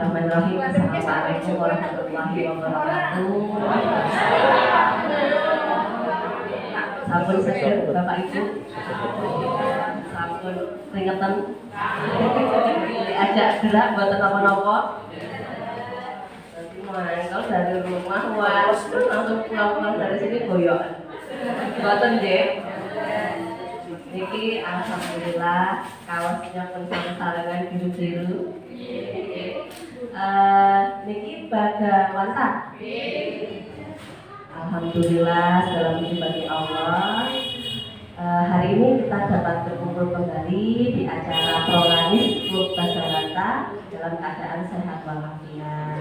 Bismillahirrahmanirrahim. Assalamualaikum warahmatullahi wabarakatuh. Sampun seger Bapak Ibu. Sampun keringetan. Diajak gerak buat apa-apa. Kalau dari rumah langsung pulang dari sini goyok. Buatan deh. Niki alhamdulillah kaosnya pun sama sarangan biru-biru. Niki pada wanta. Alhamdulillah segala puji bagi Allah. Hari ini kita dapat berkumpul kembali di acara Prolanis Klub Badarata dalam keadaan sehat walafiat.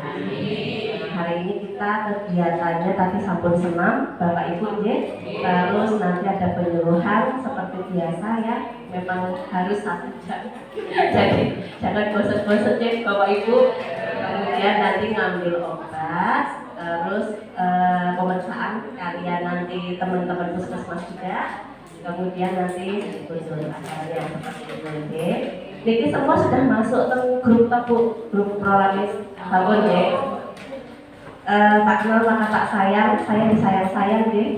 Hari ini kita kegiatannya tadi sampun senam Bapak Ibu ya. Terus nanti ada penyuluhan seperti biasa ya. Memang harus 1 jam. Jadi jangan bosan-bosan ya Bapak Ibu. Kemudian nanti ngambil obat. Terus pemeriksaan kalian nanti teman-teman puskesmas juga. Kemudian nanti konsul acaranya seperti itu ya. Niki semua sudah masuk ke grup Bu, grup Prolanis Bangun ya. Tak kenal maka tak sayang, saya disayang-sayang deh.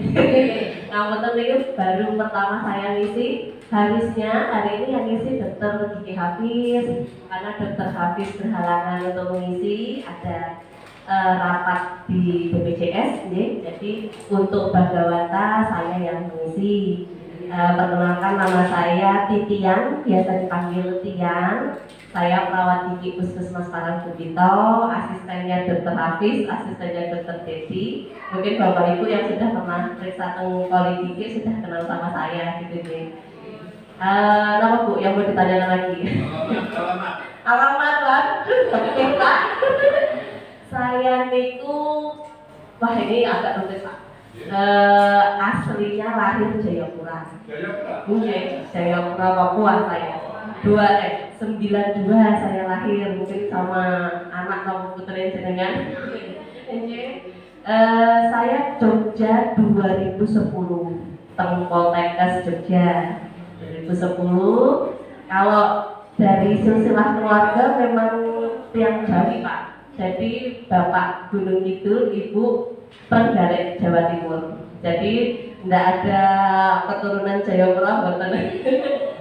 Ngapunten niki baru pertama saya ngisi. Harusnya hari ini yang ngisi Dokter Gigi Hafiz, karena Dokter Hafiz berhalangan untuk mengisi, ada rapat di BPJS ya. Jadi untuk Bagawanta saya yang mengisi. Perkenalkan, nama saya Titian, biasa dipanggil Tian. Saya perawat gigi Puskesmas Parangkubito, asistennya Dr. Hafiz, asistennya Dr. Dedi. Mungkin Bapak Ibu yang sudah pernah periksa poli gigi sudah kenal sama saya gitu deh. Nama Bu yang mau ditanyakan lagi? Alamat lah, kita. Saya niku, wah ini agak rumit Pak. Aslinya lahir Jayapura. Jayapura Papua saya. 92 saya lahir, mungkin sama anak sama putri jenengan. Saya Jogja 2010, Poltekkes Jogja 2010. Kalau dari silsilah keluarga memang tiang Jawi Pak. Jadi Bapak Gunung Kidul, Ibu Trenggalek Jawa Timur. Jadi tidak ada keturunan Jayapura, betul.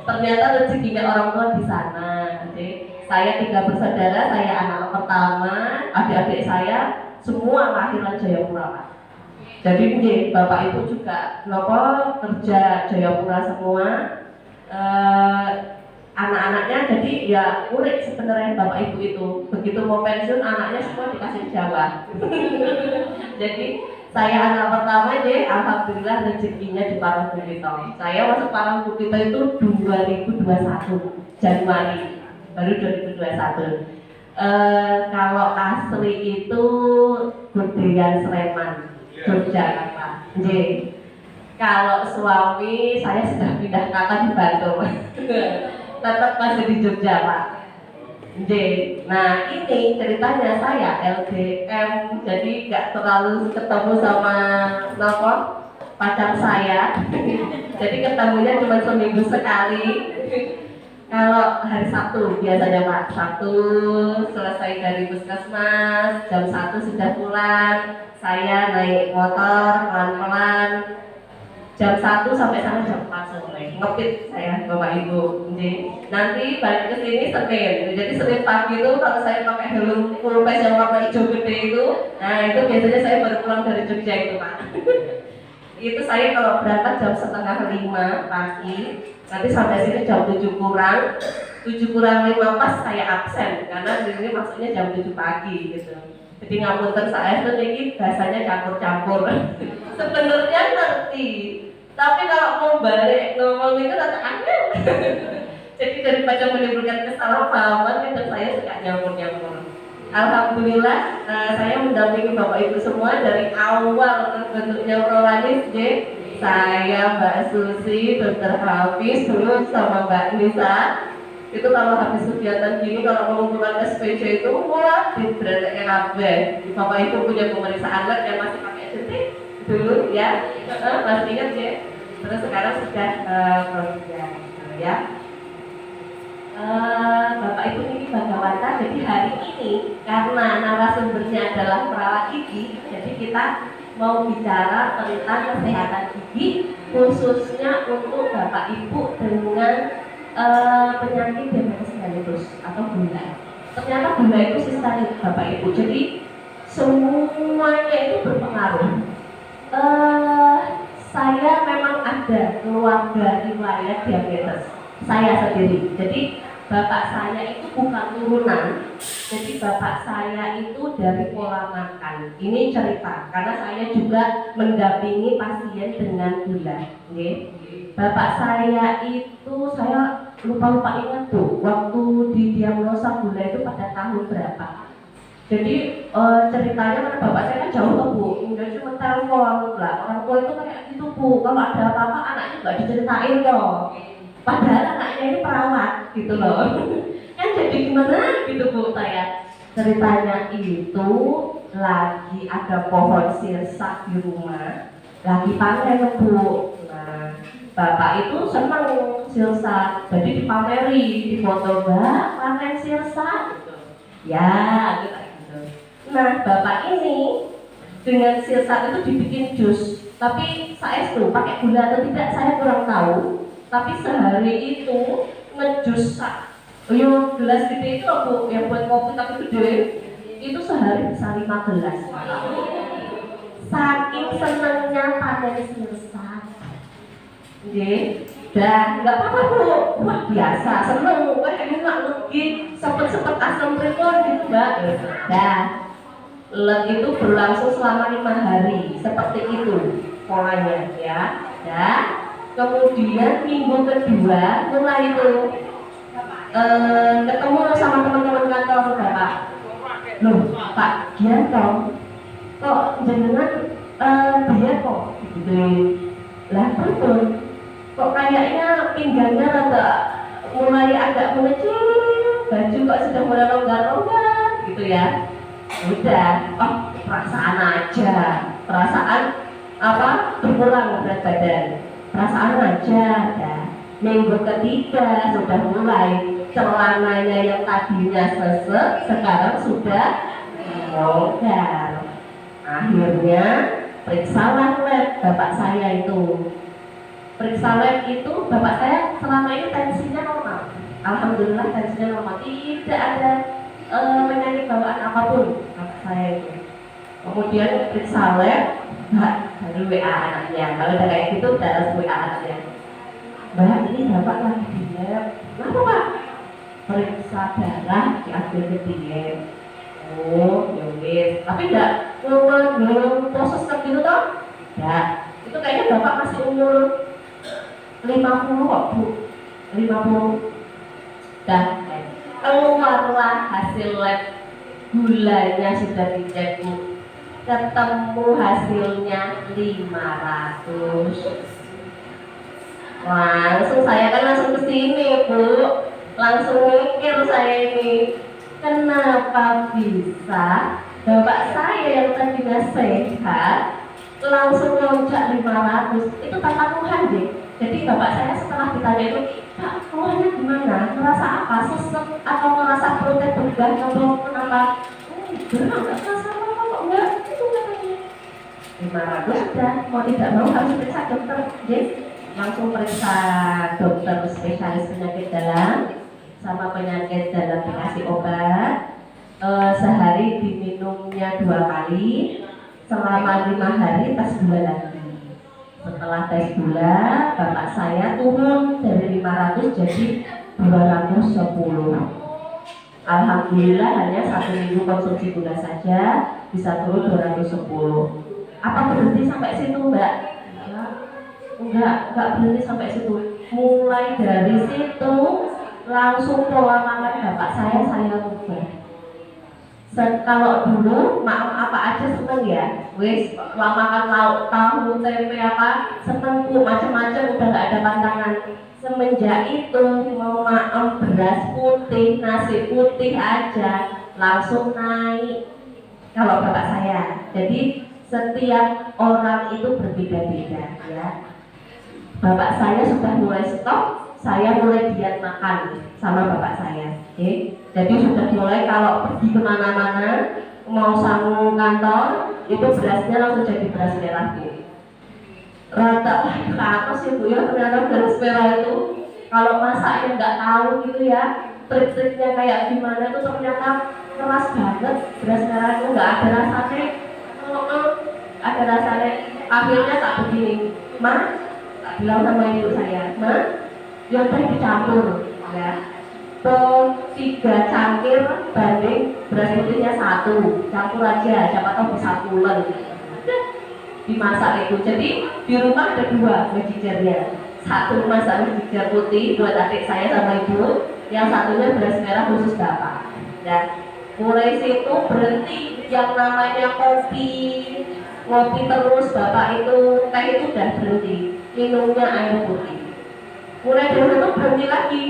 Ternyata rezekinya orang tua di sana. Jadi saya 3 bersaudara, saya anak pertama, adik-adik saya semua lahiran Jayapura Pak. Jadi Bapak Ibu juga nopo kerja Jayapura semua. Anak-anaknya jadi ya unik sebenarnya Bapak Ibu itu. Begitu mau pensiun anaknya semua dikasih Jawa. Jadi saya anak pertama deh, alhamdulillah rezekinya di Parangkubito. Saya masuk Parangkubito itu 2021 Januari, baru 2021. Kalau asli itu Gedean Sleman, Yogyakarta. Kalau suami saya sudah pindah kata di Bandung. Tetap masih di Jogja Pak. Nah ini ceritanya saya LDM, jadi nggak terlalu ketemu sama pacar saya. Jadi ketemunya cuma seminggu sekali. Kalau hari Sabtu biasanya Pak, Sabtu selesai dari puskesmas jam 1 sudah pulang. Saya naik motor pelan-pelan. Jam 1 sampai sana jam 4 sore, ngepit saya Bapak Ibu. Nanti balik ke sini Senin. Jadi Senin pagi itu kalau saya pakai helm full face yang warna hijau gede itu, nah itu biasanya saya baru pulang dari Jogja itu Pak. Itu saya kalau berangkat jam 4:30 pagi, nanti sampai sini jam 7 kurang 5 pas saya absen karena di sini masuknya jam 7 pagi gitu. Jadi ngapunten saya itu ini bahasanya campur-campur. Sebenarnya ngerti, tapi kalau mau balik ngomong itu rada aneh. Jadi daripada menimbulkan kesalahpahaman itu saya suka nyampur-nyampur. Alhamdulillah saya mendampingi Bapak Ibu semua dari awal terbentuknya Prolanis. Saya Mbak Susi, Dr. Hafiz dulu sama Mbak Nisa. Itu kalau habis kegiatan gini, kalau mengumpulkan SPC itu wah di brandnya kabeh. Bapak Ibu punya pemeriksaan lab yang masih pakai jentik dulu ya, masih ingat ya. Terus sekarang sudah kerja ya. Bapak Ibu ini bagaimana wawancara. Jadi hari ini karena narasumbernya adalah perawat gigi, jadi kita mau bicara tentang kesehatan gigi khususnya untuk Bapak Ibu dengan penyakit diabetes mellitus atau gula. Ternyata gula itu sistemik Bapak Ibu, jadi semuanya itu berpengaruh. Saya memang ada keluarga riwayat diabetes, saya sendiri. Jadi bapak saya itu bukan turunan, jadi bapak saya itu dari pola makan. Ini cerita, karena saya juga mendampingi pasien dengan gula. Bapak saya itu, saya lupa ingat tuh, waktu didiagnosa gula itu pada tahun berapa. Jadi ceritanya karena bapak saya kan jauh ke Bu, udah cuma telepon lah. Orang tua itu kayak gitu Bu, kalau ada apa-apa anaknya nggak diceritain kok. Padahal anaknya ini perawat gitu loh. Kan jadi gimana gitu Bu saya. Ceritanya itu lagi ada pohon sirsak di rumah, lagi panen Bu. Nah, bapak itu senang sirsak, jadi dipameri, difoto Mbak panen sirsak gitu. Ya, gitu. Nah, bapak ini dengan sirsak itu dibikin jus, tapi saya itu pakai gula atau tidak saya kurang tahu. Tapi sehari itu ngejus gelas gede itu loh Bu, yang buat kopi tapi gede, itu sehari bisa 5 gelas. Saking senangnya panen sirsak. Dan nggak apa-apa Bu, wah biasa, seneng, wah enak lagi, sempet asam pripun gitu Mbak. Nah, itu berlangsung selama 5 hari, seperti itu polanya ya. Dan kemudian minggu kedua mulai itu ketemu sama teman-teman kantor Bapak. Loh Pak Gianto, kok jenengan dia kok gitu. Lah betul, kok kayaknya pinggangnya rada mulai agak mengecil, baju kok sudah mulai longgar-longgar gitu ya. Udah, oh perasaan aja, perasaan apa berkurang berat badan, perasaan aja. Ya. Minggu ketiga sudah mulai celananya yang tadinya sesek sekarang sudah longgar. Akhirnya periksalah lab bapak saya itu. Periksa lab itu bapak saya selama ini tensinya normal. Alhamdulillah tensinya normal, tidak ada penyakit bawaan apapun bapak saya itu. Kemudian periksa lab, baru WA anaknya. Kalau udah kayak gitu udah harus WA anaknya. Mbak, ini bapak lagi di lab. Kenapa Pak? Periksa darah diambil ke DM. Oh, yowis. Tapi enggak belum proses gitu toh? Enggak. Itu kayaknya bapak masih umur 50 kok Bu. 50. Dan keluarlah hasil lab, gulanya sudah dicek Bu, ketemu hasilnya 500. Langsung saya kan langsung kesini Bu, langsung mikir saya ini, kenapa bisa bapak saya yang tadinya sehat langsung loncat 500. Itu tata Tuhan deh. Jadi bapak saya setelah ditanya itu, Pak, keluarnya gimana? Merasa apa? Sesek atau merasa perutnya tegang atau kenapa? Enggak merasa apa-apa kok, enggak. Itu katanya 500 dan mau tidak mau harus periksa dokter. Jadi langsung periksa dokter spesialis penyakit dalam sama penyakit dalam dikasih obat. Sehari diminumnya 2 kali selama 5 hari tes gula lagi. Setelah tes gula, bapak saya turun dari 500 jadi 210. Alhamdulillah hanya 1 minggu konsumsi gula saja bisa turun 210. Apa berhenti sampai situ Mbak? Enggak berhenti sampai situ. Mulai dari situ langsung pola makan bapak saya ubah. Kalau dulu makan apa aja seneng ya, wis makan lauk tahu tempe apa seneng Bu, macam-macam udah nggak ada pantangan. Semenjak itu mau makan beras putih, nasi putih aja langsung naik kalau bapak saya. Jadi setiap orang itu berbeda-beda ya. Bapak saya sudah mulai stop, saya mulai diet makan sama bapak saya. Jadi sudah mulai kalau pergi kemana-mana, mau sambung kantor, itu berasnya langsung jadi beras merah gitu. Rata, apa sih Bu ya, ternyata beras merah itu kalau masaknya nggak tahu gitu ya, trik-triknya kayak gimana tuh ternyata keras banget. Beras merah itu nggak ada rasanya, ada rasanya. Akhirnya tak begini, Ma, tak bilang sama ibu saya, Ma, yaudah dicampur ya, 3 cangkir banding beras putihnya 1, campur aja, siapa tahu bisa pulen. Dimasak itu, jadi di rumah ada 2 mejizernya, 1 masak mejizer putih buat adik saya sama ibu, yang satunya beras merah khusus bapak. Ya, mulai situ berhenti yang namanya ngopi terus bapak itu, teh itu udah berhenti, minumnya air putih. Mulai dari itu berhenti lagi,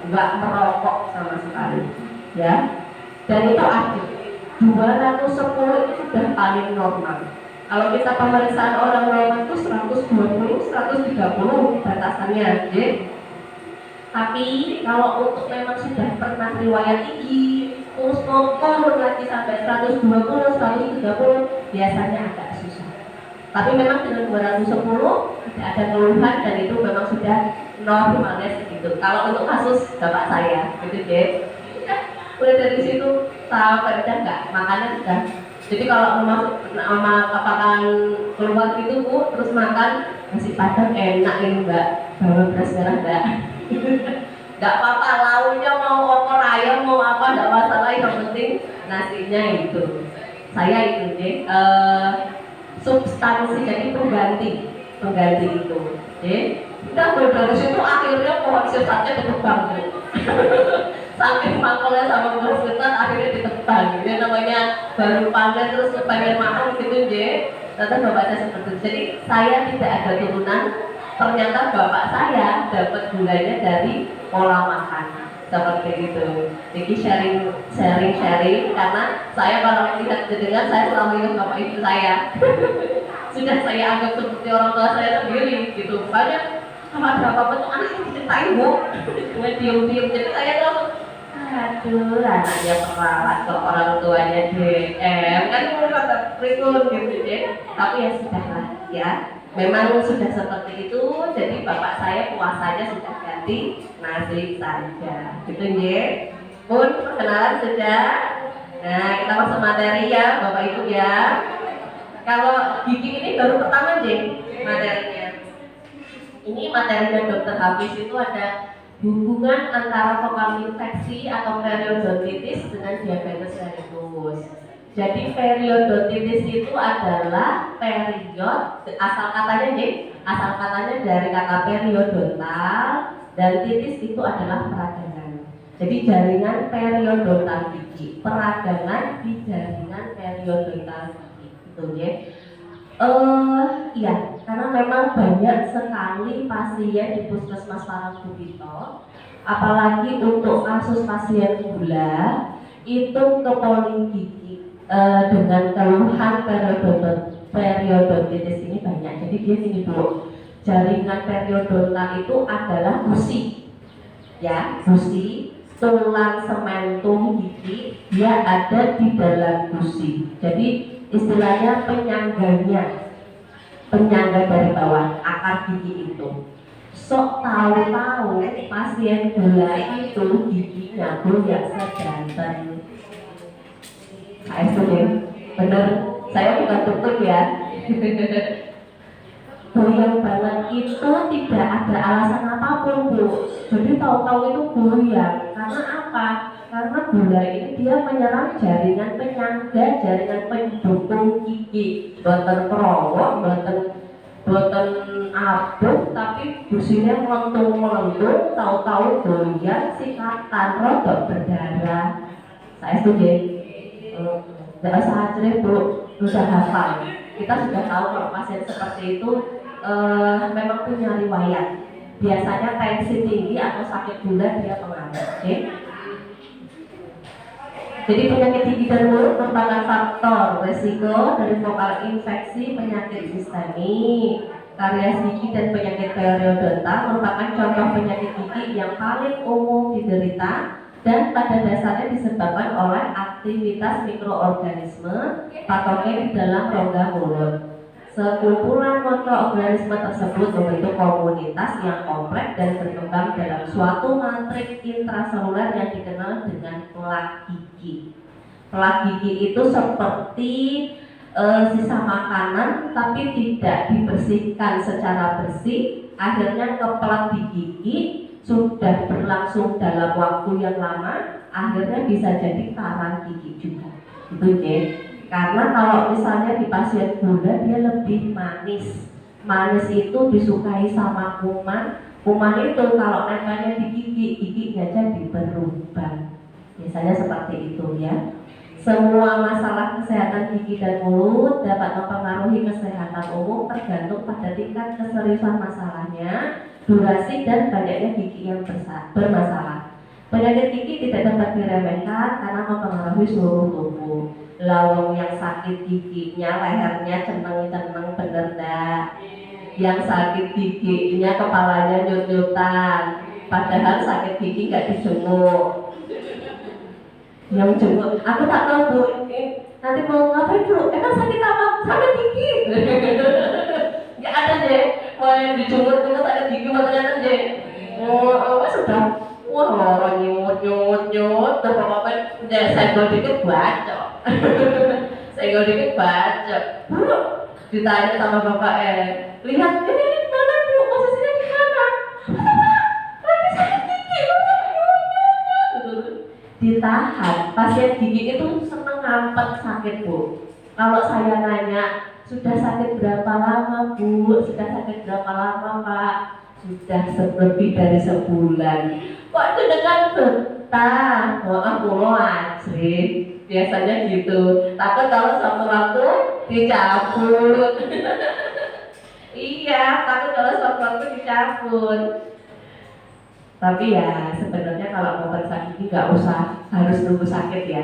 nggak merokok sama sekali, ya. Dan itu aktif 210 itu sudah paling normal. Kalau kita pemeriksaan orang normal itu 120, 130 batasannya, ya. Tapi kalau untuk memang sudah pernah riwayat tinggi, terus turun lagi sampai 120, 130, biasanya agak susah. Tapi memang dengan 210 tidak ada keluhan dan itu memang sudah normalnya segitu. Kalau untuk kasus bapak saya, gitu deh. Udah dari situ sampai udah enggak, makannya sudah. Jadi kalau mau makan keluar gitu Bu, terus makan nasi padang enak ini Mbak, bawa beras merah Mbak. Enggak apa-apa, lauknya mau opor ayam mau apa enggak masalah, yang penting nasinya itu. Saya itu deh, substansi jadi pengganti itu. Kita dari situ akhirnya pohon sirtanya ditebang Bu. Saking makolnya sama pohon sirtat akhirnya ditebang. Ini namanya baru panen terus pengen makan gitu je. Ternyata bapak saya seperti itu. Jadi saya tidak ada turunan. Ternyata bapak saya dapat gulanya dari pola makan seperti itu. Jadi sharing karena saya kalau tidak dengar saya selalu ingat bapak ibu saya. Sudah saya anggap seperti orang tua saya sendiri gitu. Banyak sama berapa bentuk anak yang diceritain Bu, cuma diem-diem. Jadi saya tuh aduh, anaknya peralat ke orang tuanya DM kan mau kata berikut gitu deh. Tapi ya sudahlah ya, memang sudah seperti itu. Jadi bapak saya puasanya sudah ganti nasi saja gitu ya. Pun perkenalan sudah. Nah kita masuk materi ya Bapak Ibu ya. Kalau gigi ini baru pertama deh materinya. Ini materinya Dr. Hafiz itu ada hubungan antara vokal infeksi atau periodontitis dengan diabetes mellitus. Jadi periodontitis itu adalah period, asal katanya dari kata periodontal, dan titis itu adalah peradangan. Jadi jaringan periodontal gigi, peradangan di jaringan periodontal gigi, gitu ya. Iya, karena memang banyak sekali pasien di Puskesmas Parangkubuto, apalagi untuk kasus pasien gula itu ke poli gigi dengan keluhan periodontitis ini banyak. Jadi dia gini dulu, jaringan periodontal itu adalah gusi, ya gusi, tulang sementum gigi, dia ada di dalam gusi. Jadi istilahnya penyangga dari bawah akar gigi itu. Sok tahu-tahu pasien gula itu giginya goyang sedanten. Saya setuju, bener. Saya bukan dokter ya. Goyang banget itu tidak ada alasan apapun Bu. Jadi tahu-tahu itu goyang. Karena apa? Karena gula ini dia menyerang jaringan penyangga, jaringan pendukung gigi. Boten kerowok, boten abuk, tapi gusinya melentung, tahu-tahu goyang, sikatan, rodok berdarah. Saya setuju. Tidak usah cerita Bu, sudah hafal. Kita sudah tahu kalau pasien seperti itu memang punya riwayat. Biasanya tensi tinggi atau sakit gula dia pengaruh. Okay? Jadi penyakit gigi dan mulut merupakan faktor resiko dari vokal infeksi, penyakit sistemik, karies gigi dan penyakit periodontal merupakan contoh penyakit gigi yang paling umum diderita dan pada dasarnya disebabkan oleh aktivitas mikroorganisme patogen di dalam rongga mulut. Sekumpulan mikroorganisme tersebut membentuk komunitas yang kompleks dan berkembang dalam suatu matriks intraseluler yang dikenal dengan plak gigi. Plak gigi itu seperti sisa makanan tapi tidak dibersihkan secara bersih, akhirnya keplak di gigi, sudah berlangsung dalam waktu yang lama, akhirnya bisa jadi karang gigi juga. Itu karena kalau misalnya di pasien gula dia lebih manis. Manis itu disukai sama kuman. Kuman itu kalau nempelnya di gigi, giginya jadi berlubang. Biasanya seperti itu ya. Semua masalah kesehatan gigi dan mulut dapat mempengaruhi kesehatan umum tergantung pada tingkat keseriusan masalahnya, durasi dan banyaknya gigi yang bermasalah. Penyakit gigi tidak dapat diremehkan karena mempengaruhi seluruh tubuh. Lawang yang sakit giginya, lehernya ceneng-ceneng bener dah. Yang sakit giginya kepalanya nyut-nyutan, padahal sakit gigi nggak dijenguk. Yang jenguk, aku tak tahu Bu, nanti mau ngapain Bu? Emang sakit apa? Sakit gigi. Nggak ada deh, mau yang dijenguk itu sakit gigi makanya deh. Oh, sudah, wah lorong nyut, apa-apa, senggol dikit bacok. Senggol dikit bacok. Bu, ditanya sama bapak lihat ini mana Bu, posisinya di mana? Lagi sakit gigi, ditahan. Pasien gigi itu seneng ngampet sakit Bu. Kalau saya nanya, sudah sakit berapa lama Bu? Sudah sakit berapa lama Pak? Sudah lebih dari sebulan. Kok itu dengan betah? Aku mau ajri. Biasanya gitu. Takut kalau suatu waktu dicabut. Iya, takut kalau suatu waktu dicabut. Tapi ya sebenarnya kalau mau periksa gigi nggak usah harus nunggu sakit ya.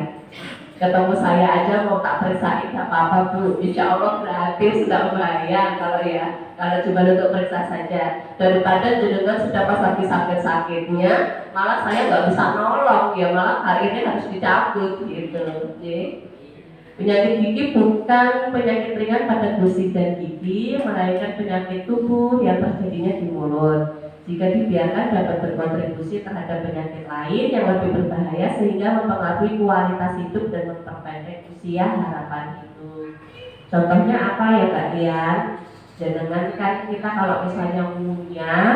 Ketemu saya aja mau tak periksain nggak apa-apa Bu. Insya Allah gratis, nggak bayar kalau cuma untuk periksa saja. Daripada jenengan sudah pas lagi sakit-sakitnya, malah saya nggak bisa nolong ya, malah hari ini harus dicabut gitu. Penyakit gigi bukan penyakit ringan pada gusi dan gigi, melainkan penyakit tubuh yang terjadinya di mulut. Jika dibiarkan dapat berkontribusi terhadap penyakit lain yang lebih berbahaya sehingga mempengaruhi kualitas hidup dan memperpendek usia harapan hidup. Contohnya apa ya Kak Dian? Jangan kan kita kalau misalnya ngunyah,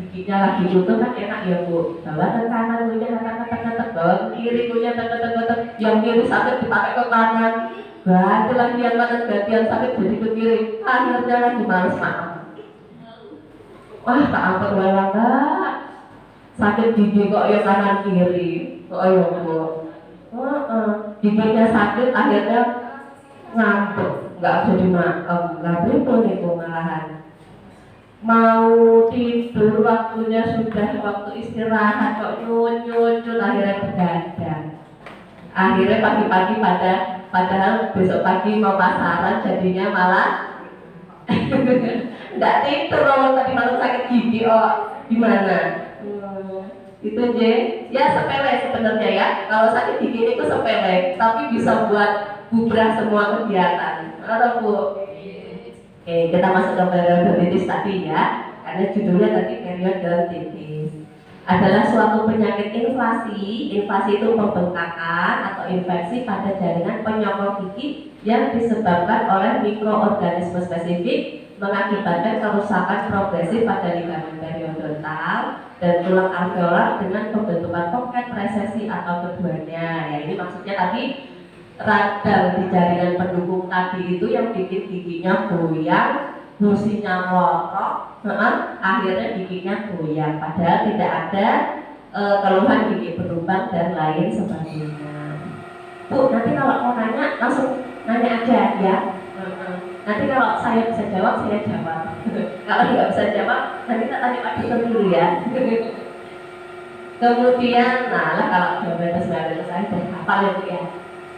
giginya lagi tutup kan enak ya Bu. Bawa ke kanan ngunyah ketek-ketek, bawa ke kiri ngunyah ketek-ketek, yang kiri sakit dipakai ke kanan, ganti lagi yang kanan, ganti yang sakit jadi ke kiri, akhirnya lagi males makan. Wah, tak angkat wae sakit gigi kok ya kanan kiri, kok ya Bu. Giginya sakit akhirnya ngantuk, nggak jadi makan, nggak betul itu malahan. Mau tidur waktunya sudah waktu istirahat kok nyut akhirnya begadang. Akhirnya pagi-pagi padahal besok pagi mau pasaran jadinya malah nggak tidur kalau tadi malam sakit gigi gimana? Itu ya sepele sebenarnya ya. Kalau sakit gigi itu sepele, tapi bisa buat bubrah semua kegiatan. Atau Bu? Oke, kita masuk ke periodontitis tadi ya. Karena judulnya tadi periodontitis adalah suatu penyakit inflasi. Inflasi itu pembengkakan atau infeksi pada jaringan penyokong gigi yang disebabkan oleh mikroorganisme spesifik, mengakibatkan kerusakan progresif pada ligamen periodontal dan tulang alveolar dengan pembentukan pocket resesi atau keduanya. Ya, ini maksudnya tadi radang di jaringan pendukung tadi itu yang bikin giginya goyang, gusinya melotot, akhirnya giginya goyang. Padahal tidak ada keluhan gigi berlubang dan lain sebagainya. Bu, nanti kalau mau nanya langsung nanya aja ya. Nanti kalau saya bisa jawab, saya jawab. Kalau nggak bisa jawab, nanti kita tanya Pak Dokter dulu ya. Kemudian, kalau diabetes mellitus saya sudah hafal itu ya.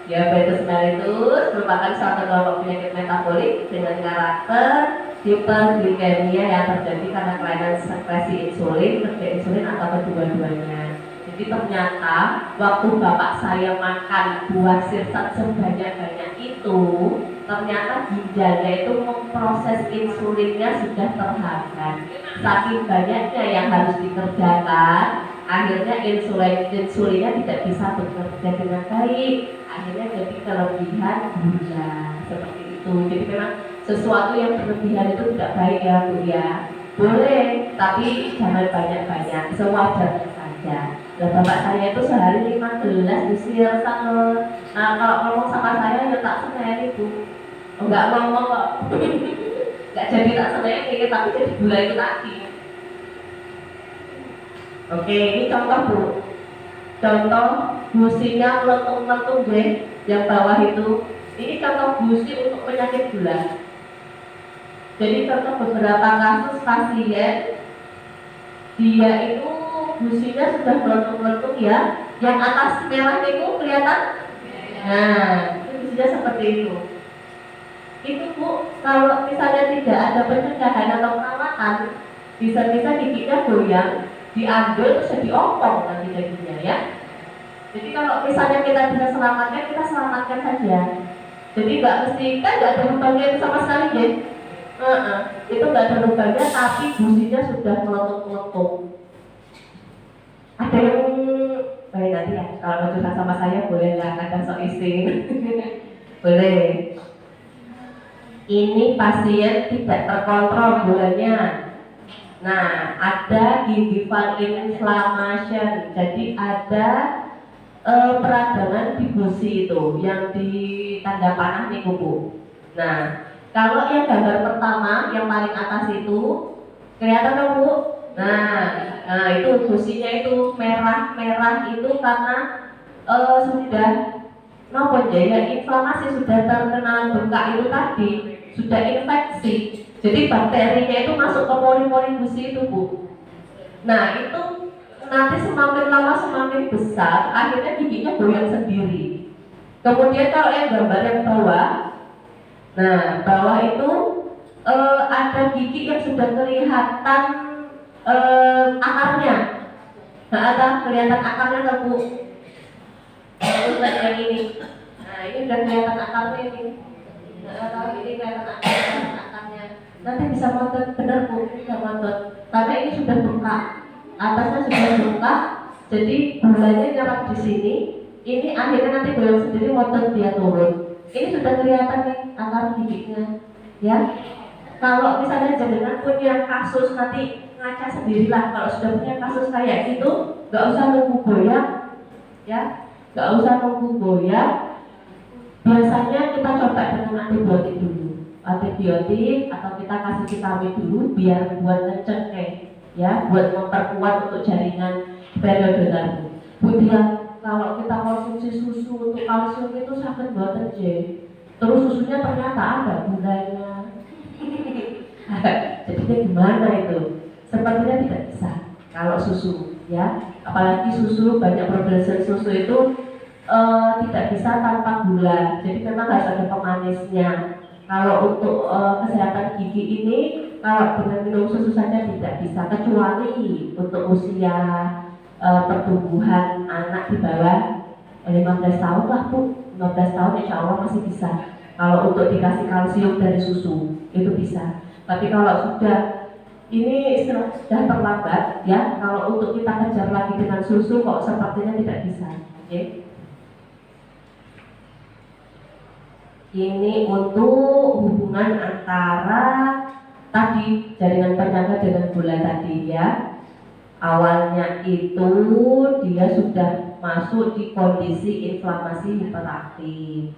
Diabetes mellitus merupakan suatu kelompok penyakit metabolik dengan karakter hiperglikemia yang terjadi karena kelainan sekresi insulin, kerja insulin atau kedua-duanya. Jadi ternyata waktu bapak saya makan buah sirsat sebanyak-banyak itu, ternyata ginjalnya itu memproses insulinnya sudah terhambat. Saking banyaknya yang harus dikerjakan, akhirnya insulinnya tidak bisa bekerja dengan baik. Akhirnya jadi kelebihan gula seperti itu. Jadi memang sesuatu yang berlebihan itu tidak baik ya Bu ya. Boleh, tapi jangan banyak-banyak, sewajarnya saja. Nah, bapak saya itu sehari 5 gelas disirkan loh. Nah, kalau ngomong sama saya ya tak seneni Bu. Enggak ngomong kok. Enggak jadi tak seneni, tapi jadi gula itu tadi. Oke, ini contoh Bu. Contoh gusinya meletung-meletung deh, yang bawah itu. Ini contoh gusi untuk penyakit gula. Jadi contoh beberapa kasus pasien, dia itu gusinya sudah meletung-meletung ya. Yang atas merah itu kelihatan? Nah, itu gusinya seperti itu. Itu Bu, kalau misalnya tidak ada pencegahan atau perawatan, bisa-bisa giginya goyang, diambil terus diopong nanti jadinya ya. Jadi kalau misalnya kita bisa selamatkan, kita selamatkan saja. Jadi nggak mesti, kan nggak ada lubangnya itu sama sekali ya. Itu nggak ada lubangnya, tapi gusinya sudah meletung-meletung. Ada yang nanti ya, kalau mau curhat sama saya boleh lah, kadang sok isin. Boleh. Ini pasien tidak terkontrol gulanya. Nah, ada gingival inflammation. Jadi ada peradangan di gusi itu yang di tanda panah nih Bu. Nah, kalau yang gambar pertama yang paling atas itu kelihatan dong Bu. Nah itu gusinya itu merah-merah itu karena sudah ya inflamasi, sudah terkena bengkak itu tadi, sudah infeksi. Jadi bakterinya itu masuk ke pori-pori gusi itu Bu. Nah itu nanti semakin lama semakin besar, akhirnya giginya goyang sendiri. Kemudian kalau yang gambar yang bawah, nah bawah itu ada gigi yang sudah kelihatan akarnya. Nah ada kelihatan akarnya nggak Bu? Yang ini. Nah ini udah kelihatan akarnya ini. Nah ini kelihatan akarnya. Nanti bisa montot benar Bu, bisa montot. Karena ini sudah bengkak. Atasnya sudah bengkak, jadi gulanya nyerap di sini. Ini akhirnya nanti goyang sendiri, motor dia turun. Ini sudah kelihatan nih akar giginya, ya. Kalau misalnya jenengan punya kasus nanti ngaca sendirilah. Kalau sudah punya kasus kayak gitu, nggak usah nunggu goyang, ya, nggak usah nunggu goyang. Biasanya kita coba dengan antibiotik dulu, antibiotik atau kita kasih vitamin dulu biar buat ngecek ya, buat memperkuat untuk jaringan periodoner. Kemudian kalau kita konsumsi susu untuk kalsium itu sangat banget aja. Terus susunya ternyata ada gulanya. Jadinya gimana itu? Sepertinya tidak bisa kalau susu, ya. Apalagi susu, banyak produsen susu itu tidak bisa tanpa gula. Jadi memang harus ada pemanisnya. Kalau untuk kesehatan gigi ini, kalau dengan minum susu saja tidak bisa, kecuali untuk usia pertumbuhan anak di bawah 15 tahun lah Bu. 15 tahun insya Allah masih bisa. Kalau untuk dikasih kalsium dari susu itu bisa. Tapi kalau sudah ini sudah terlambat ya, kalau untuk kita kejar lagi dengan susu kok sepertinya tidak bisa. Okay? Ini untuk hubungan antara tadi jaringan penyangga dengan gula tadi ya. Awalnya itu dia sudah masuk di kondisi inflamasi hiperaktif.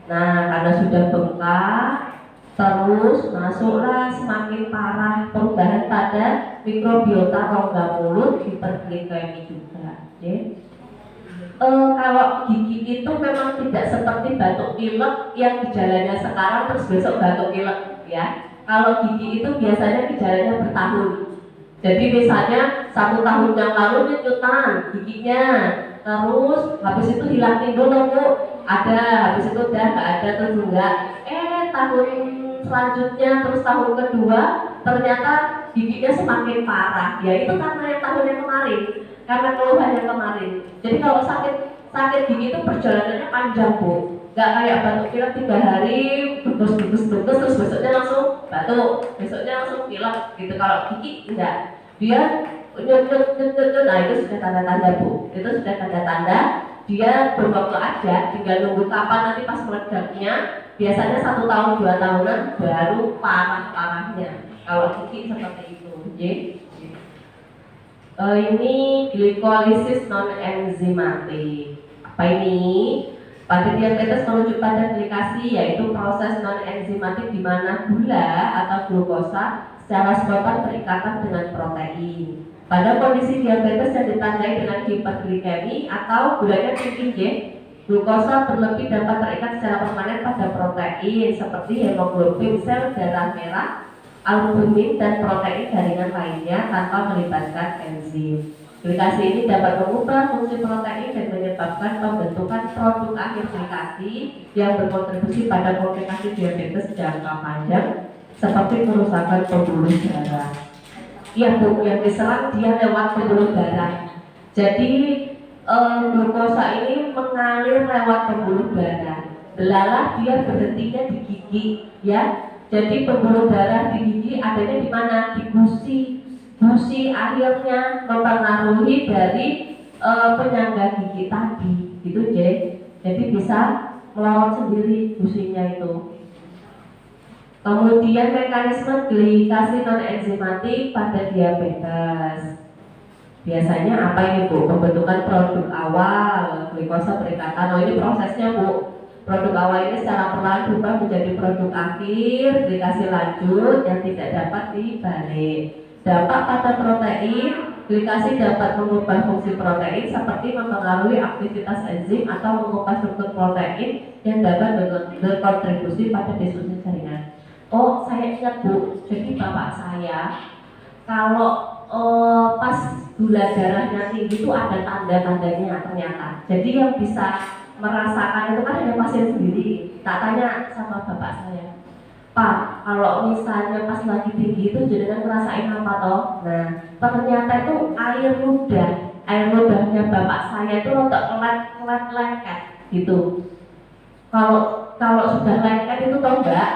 Nah, karena sudah bengkak, terus masuklah semakin parah perubahan pada mikrobiota rongga mulut, hiperglikemi juga. Okay? Kalau gigi itu memang tidak seperti batuk pilek yang gejalanya sekarang terus besok batuk pilek ya. Kalau gigi itu biasanya gejalanya bertahun. Jadi misalnya 1 tahun yang lalu nyutan giginya, terus habis itu hilang timbul Bu, ada, habis itu udah nggak ada, terus enggak. Tahun selanjutnya terus tahun kedua ternyata giginya semakin parah. Ya itu karena yang tahun yang kemarin. karena keluhan yang kemarin. Jadi kalau sakit gigi itu perjalanannya panjang Bu, nggak kayak batuk pilek 3 hari begus terus besoknya langsung batuk, besoknya langsung pilek gitu. Kalau gigi enggak, dia nyut, nah itu sudah tanda-tanda Bu, itu sudah tanda-tanda dia berwaktu aja, tinggal nunggu kapan nanti pas meledaknya. Biasanya 1 tahun 2 tahunan baru parahnya. Kalau gigi seperti itu, ini glikolisis non enzimatik. Apa ini? Pada diabetes merujuk pada glikasi, yaitu proses non enzimatik di mana gula atau glukosa secara spontan berikatan dengan protein. Pada kondisi diabetes yang ditandai dengan hiperglikemi atau gulanya tinggi, glukosa berlebih dapat terikat secara permanen pada protein seperti hemoglobin, sel darah merah, albumin, dan protein jaringan lainnya tanpa melibatkan enzim. Glikasi ini dapat mengubah fungsi protein dan menyebabkan pembentukan produk akhir glikasi yang berkontribusi pada komplikasi diabetes jangka panjang seperti kerusakan pembuluh darah. Ya Bu, yang diserang dia lewat pembuluh darah. Jadi glukosa ini mengalir lewat pembuluh darah. Belalah dia berhentinya di gigi, ya. Jadi pembuluh darah di gigi adanya di mana? Di gusi. Gusi akhirnya mempengaruhi dari penyangga gigi tadi, gitu jadi bisa melorot sendiri gusinya itu. Kemudian mekanisme glikasi non enzimatik pada diabetes. Biasanya apa ini Bu? Pembentukan produk awal, glikosa berikatan. Oh ini prosesnya Bu. Produk awal ini secara perlahan berubah menjadi produk akhir, glikasi lanjut yang tidak dapat dibalik. Dampak pada protein, glikasi dapat mengubah fungsi protein seperti mempengaruhi aktivitas enzim atau mengubah struktur protein yang dapat berkontribusi pada diskusi jaringan. Oh, saya ingat Bu, jadi bapak saya kalau pas gula darahnya tinggi itu ada tanda-tandanya ternyata. Jadi yang bisa merasakan itu kan hanya pasien sendiri. Tak tanya sama bapak saya, Pak, kalau misalnya pas lagi tinggi itu jenengan ngerasain apa toh? Nah, ternyata itu air ludahnya bapak saya itu rotok lengket gitu. Kalau sudah lengket itu toh enggak,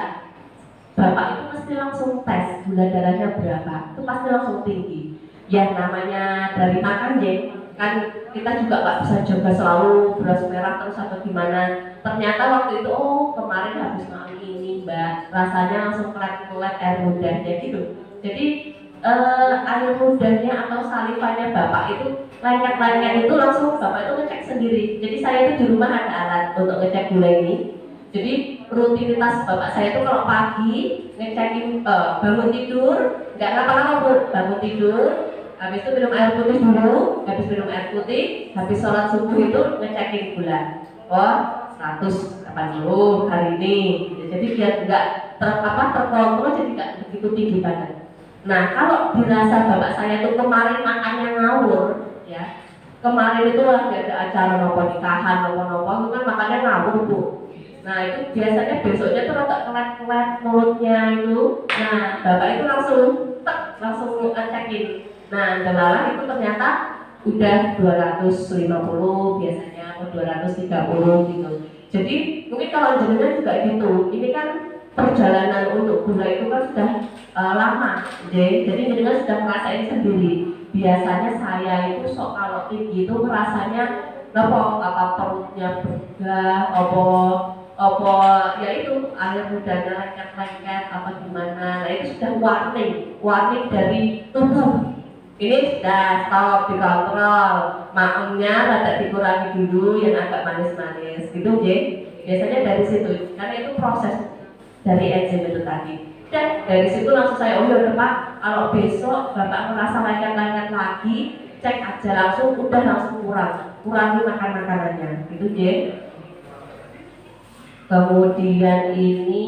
bapak itu mesti langsung tes gula darahnya berapa, itu pasti langsung tinggi. Yang namanya dari makan kan kita juga nggak bisa jaga selalu beras merah terus atau gimana. Ternyata waktu itu kemarin habis makan ini Mbak, rasanya langsung kelet air ludahnya gitu. Jadi air ludahnya atau salivanya bapak itu lengket itu langsung bapak itu ngecek sendiri. Jadi saya itu di rumah ada alat untuk ngecek gula ini. Jadi rutinitas bapak saya itu kalau pagi ngecekin bangun tidur, nggak ngapa-ngapa Bu, bangun tidur, habis itu minum air putih dulu, habis minum air putih, habis sholat subuh itu ngecekin gula. 180 hari ini. Jadi biar nggak terkontrol, jadi nggak begitu tinggi banget. Nah kalau dirasa bapak saya itu kemarin makannya ngawur, ya kemarin itu lagi ada acara nopo nikahan, nopo itu kan makannya ngawur Bu. Nah itu biasanya besoknya tuh rotok kelet mulutnya itu. Nah bapak itu langsung ngecekin. Nah delala itu ternyata udah 250 biasanya atau 230 gitu. Jadi mungkin kalau jenengan juga gitu. Ini kan perjalanan untuk gula itu kan sudah lama, jadi jenengan sudah merasain sendiri. Biasanya saya itu kalau tinggi itu rasanya apa perutnya bergah, apa ya itu air ludahnya lengket apa gimana. Nah itu sudah warning dari tubuh. Ini sudah stop, dikontrol, maemnya rada dikurangi dulu yang agak manis-manis gitu biasanya dari situ, karena itu proses dari enzim itu tadi. Dan dari situ langsung saya Pak, kalau besok bapak merasa lengket lagi, cek aja langsung, udah langsung kurangi makanannya gitu Kemudian ini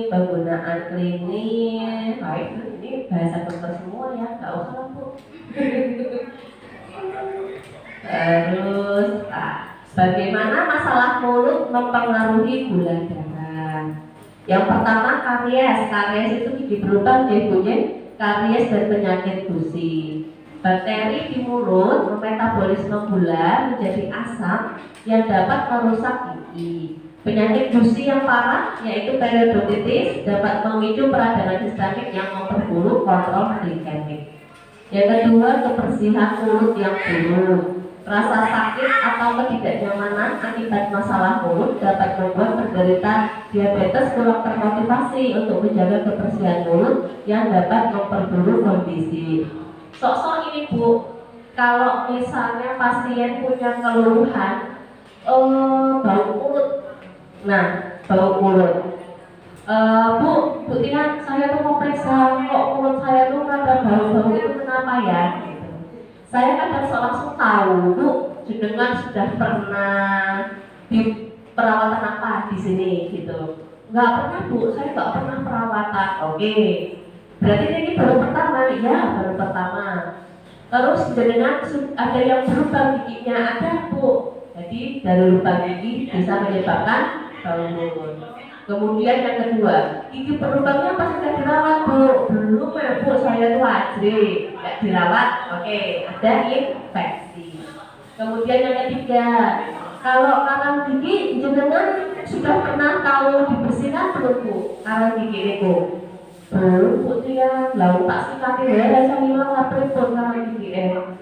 penggunaan klinis, ini bahasa dokter semua ya, nggak usah Bu. Terus, bagaimana masalah mulut mempengaruhi gula darah? Yang pertama karies itu gigi berlubang Bu, karies dan penyakit gusi. Bakteri di mulut memetabolisme gula menjadi asam yang dapat merusak gigi. Penyakit gusi yang parah yaitu periodontitis dapat memicu peradangan sistemik yang memperburuk kontrol glikemik. Yang kedua, kebersihan mulut yang buruk. Rasa sakit atau ketidaknyamanan akibat masalah mulut dapat membuat penderita diabetes kurang termotivasi untuk menjaga kebersihan mulut yang dapat memperburuk kondisi. Sok-sok ini Bu, kalau misalnya pasien punya keluhan bau mulut, nah bau mulut, Bu Tina, saya tuh mau periksa kok mulut saya tuh ada bau-bau itu kenapa ya? Gitu. Saya kadang langsung tahu, Bu, jenengan sudah pernah di perawatan apa di sini gitu? Nggak pernah Bu, saya nggak pernah perawatan. Oke, berarti ini baru pertama, ya baru pertama. Terus jenengan ada yang berubah giginya, ada Bu. Jadi dari lubang gigi bisa menyebabkan bau mulut. Kemudian yang kedua, gigi berlubangnya apa sudah dirawat Bu? Belum ya Bu, saya tuh ajri, nggak dirawat. Oke, ada infeksi. Kemudian yang ketiga, kalau karang gigi jenengan sudah pernah tahu dibersihkan belum Bu? Karang gigi itu belum Bu dia, lalu tak sikati ya, rasa hilang lapar pun karang gigi.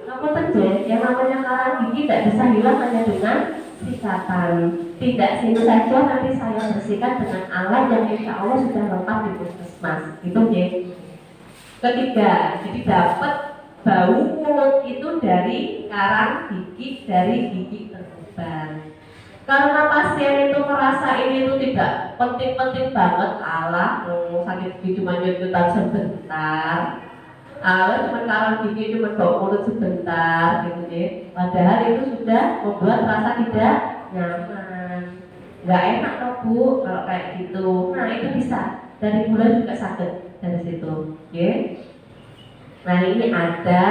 Apa terjadi? Yang namanya karang gigi tidak bisa hilang hanya dengan sikatan. Tidak sini saja, nanti saya bersihkan dengan alat yang insya Allah sudah lengkap di puskesmas. Itu ya. Ketiga, jadi dapat bau mulut itu dari karang gigi, dari gigi terlubang. Karena pasien itu merasa ini itu tidak penting-penting banget, alah, sakit gigi cuma nyutan sebentar, alah cuma karang gigi cuma bau mulut sebentar, gitu ya. Padahal itu sudah membuat rasa tidak nyaman, nggak enak toh Bu kalau kayak gitu. Nah itu bisa dari gula juga sakit dari situ, ya. Nah ini ada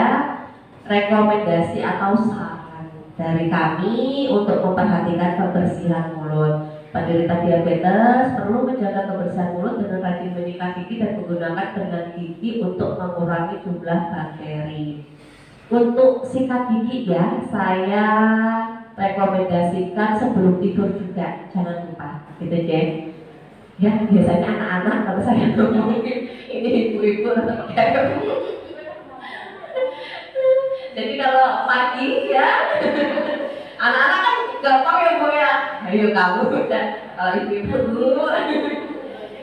rekomendasi atau saran dari kami untuk memperhatikan kebersihan mulut. Penderita diabetes perlu menjaga kebersihan mulut dengan rajin menyikat gigi dan menggunakan dengan gigi untuk mengurangi jumlah bakteri. Untuk sikat gigi ya, saya rekomendasikan sebelum tidur juga, jangan lupa, gitu ya. Ya biasanya anak-anak kalau saya ngomongin ini ibu-ibu atau kayak jadi kalau pagi ya anak-anak kan gampang ya Bu ya, ayo kamu dan ibu-ibu dulu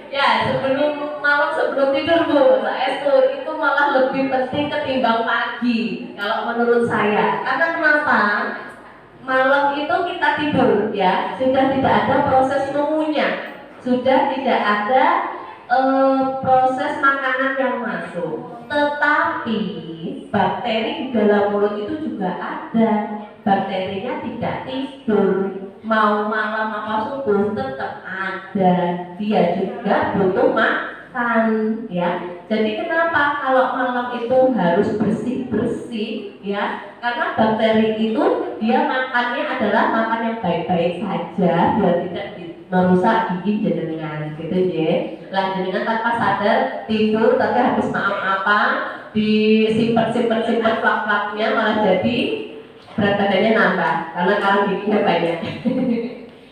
ya sebelum malam sebelum tidur Bu, saya itu malah lebih penting ketimbang pagi kalau menurut saya. Karena kenapa? Malam itu kita tidur ya, sudah tidak ada proses mengunyah, sudah tidak ada proses makanan yang masuk. Tetapi bakteri di dalam mulut itu juga ada. Bakterinya tidak tidur, mau malam apa subuh tetap ada. Dia juga butuh makan ya. Jadi kenapa kalau malam itu harus bersih-bersih ya? Karena bakteri itu dia makannya adalah makan yang baik-baik saja biar tidak merusak gigi jenengan gitu ya. Lah jenengan tanpa sadar tidur tapi habis maaf apa disimpan plak-plaknya malah jadi berat badannya nambah karena kalau giginya banyak.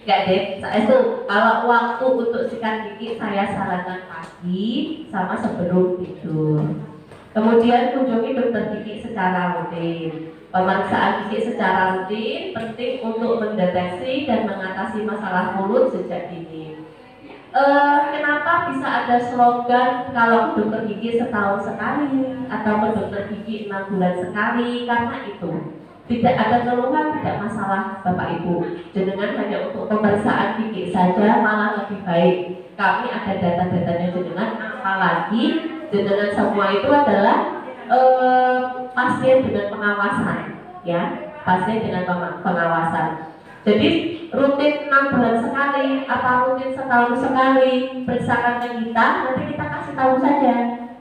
Enggak deh, saya tuh kalau waktu untuk sikat gigi saya sarankan pagi sama sebelum tidur. Kemudian kunjungi dokter gigi secara rutin. Pemeriksaan gigi secara rutin penting untuk mendeteksi dan mengatasi masalah mulut sejak dini. Kenapa bisa ada slogan kalau dokter gigi setahun sekali atau dokter gigi 6 bulan sekali? Karena itu tidak ada keluhan, tidak masalah Bapak Ibu. Jenengan hanya untuk pemeriksaan gigi saja malah lebih baik. Kami ada data-datanya jenengan, apalagi jenengan semua itu adalah pasien dengan pengawasan, ya, pasien dengan pengawasan. Jadi rutin 6 bulan sekali atau rutin setahun sekali periksakan ke kita, nanti kita kasih tahu saja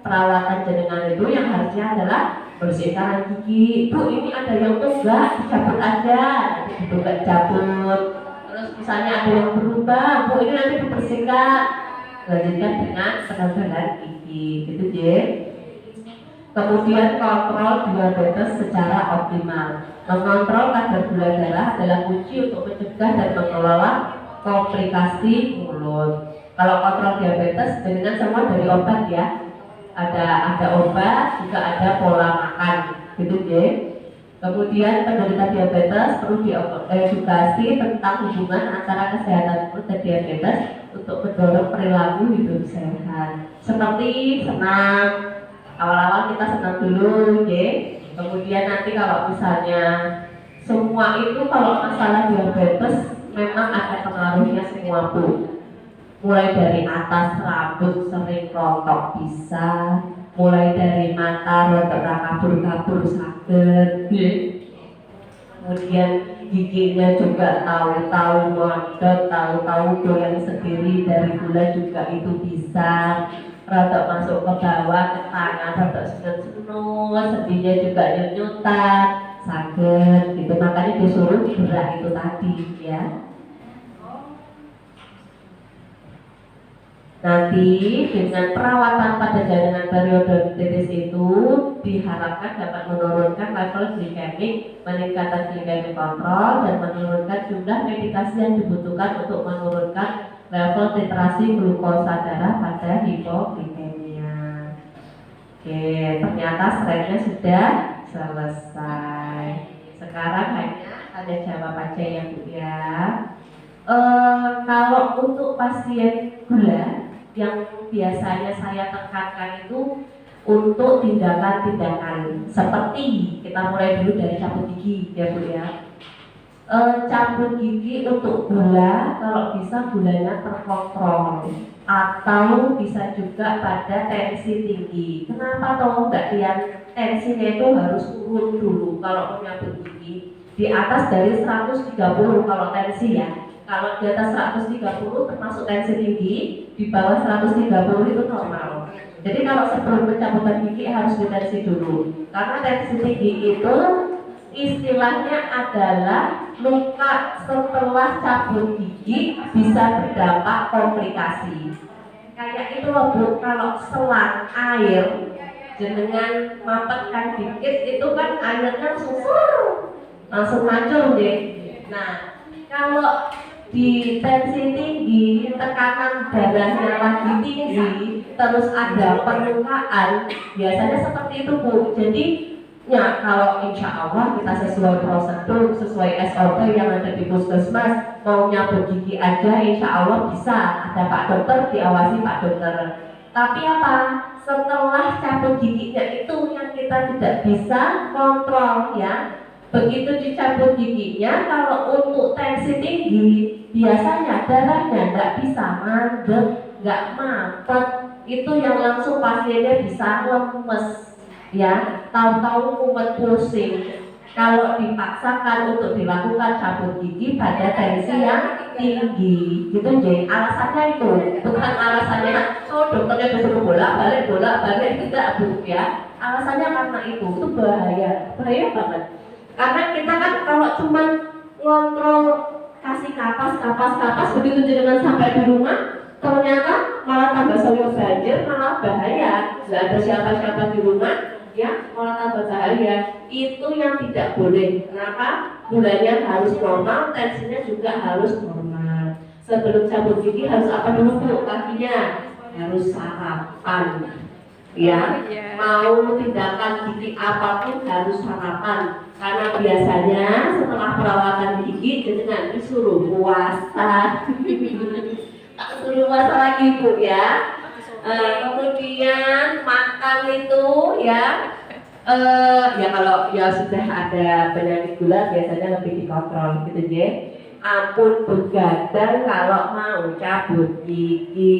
perawatan jenengan itu yang harusnya adalah bersihkan gigi. Bu ini ada yang enggak, dicabut aja, nanti dibuka cabut. Terus misalnya ada yang berubah, Bu ini nanti dibersihkan, lanjutkan dengan penambahan gigi, gitu ya. Kemudian kontrol diabetes secara optimal. Mengontrol kadar gula darah adalah kunci untuk mencegah dan mengelola komplikasi mulut. Kalau kontrol diabetes dengan semua dari obat ya. Ada obat, juga ada pola makan, gitu ya. Kemudian penderita diabetes perlu diedukasi tentang hubungan antara kesehatan mulut dan diabetes untuk mendorong perilaku hidup sehat. Seperti senam, awal-awal kita senam dulu, ya. Kemudian nanti kalau misalnya semua itu kalau masalah diabetes memang ada pengaruhnya semua Bu. Mulai dari atas rambut sering rontok bisa, mulai dari mata rontok kabur-kabur sakit, kemudian giginya juga tahu-tahu mondot, tahu-tahu goyang sendiri dari gula juga itu bisa, rontok masuk ke bawah ke tangan, rontok senut-senut, sendinya juga nyut-nyutan, sakit, gitu. Makanya disuruh gerak itu tadi ya. Nanti dengan perawatan pada jaringan periodontitis itu diharapkan dapat menurunkan level glikemik, meningkatkan glikemik kontrol, dan menurunkan jumlah medikasi yang dibutuhkan untuk menurunkan level titrasi glukosa darah pada hipoglikemia. Oke, ternyata slide-nya sudah selesai. Sekarang hanya jawab aja ya Bu ya. Kalau untuk pasien gula yang biasanya saya tekankan itu untuk tindakan-tindakan seperti kita mulai dulu dari cabut gigi ya Bu ya. Cabut gigi untuk gula kalau bisa gulanya terkontrol atau bisa juga pada tensi tinggi. Kenapa toh Mbak Tian tensinya itu harus turun dulu kalau mau cabut gigi di atas dari 130 kalau tensi ya. Kalau di atas 130 termasuk tensi tinggi, di bawah 130 itu normal. Jadi kalau sebelum pencabutan gigi harus ditensi dulu. Karena tensi tinggi itu istilahnya adalah luka setelah cabut gigi bisa berdampak komplikasi. Kayak itu loh Bu, kalau selang air jenengan mapetkan dikit itu kan airnya langsung mancur deh. Nah, kalau di tensi tinggi, tekanan darahnya lagi tinggi, terus ada perlukaan, biasanya seperti itu Bu. Jadi ya kalau insya Allah kita sesuai prosedur, sesuai SOP yang ada di puskesmas, mau nyabut gigi aja insya Allah bisa, ada Pak Dokter, diawasi Pak Dokter. Tapi apa? Setelah cabut giginya itu yang kita tidak bisa kontrol ya. Begitu dicabut giginya, kalau untuk tensi tinggi biasanya darahnya nggak bisa mandek, nggak mampet, itu yang langsung pasiennya bisa lemes, ya, tahu-tahu mumet pusing. Kalau dipaksakan untuk dilakukan cabut gigi pada tensi yang tinggi, gitu jadi alasannya itu, bukan alasannya oh dokternya disuruh bolak-balik tidak Bu ya. Alasannya karena itu bahaya banget. Karena kita kan kalau cuma ngontrol kasih kapas begitu jenengan sampai di rumah ternyata malah tambah sayur banjir, malah bahaya. Nggak ada siapa-siapa di rumah ya, malah tambah bahaya. Itu yang tidak boleh. Kenapa? Gulanya harus normal, tensinya juga harus normal. Sebelum cabut gigi harus apa dulu Bu? Kakinya harus sarapan. Ya, mau tindakan gigi apapun harus sarapan. Karena biasanya setelah perawatan gigi jenengan disuruh puasa. Tak suruh puasa lagi Bu ya. Kemudian makan itu ya, ya kalau ya sudah ada penyakit gula biasanya lebih dikontrol gitu ya. Ampun begadang kalau mau cabut gigi,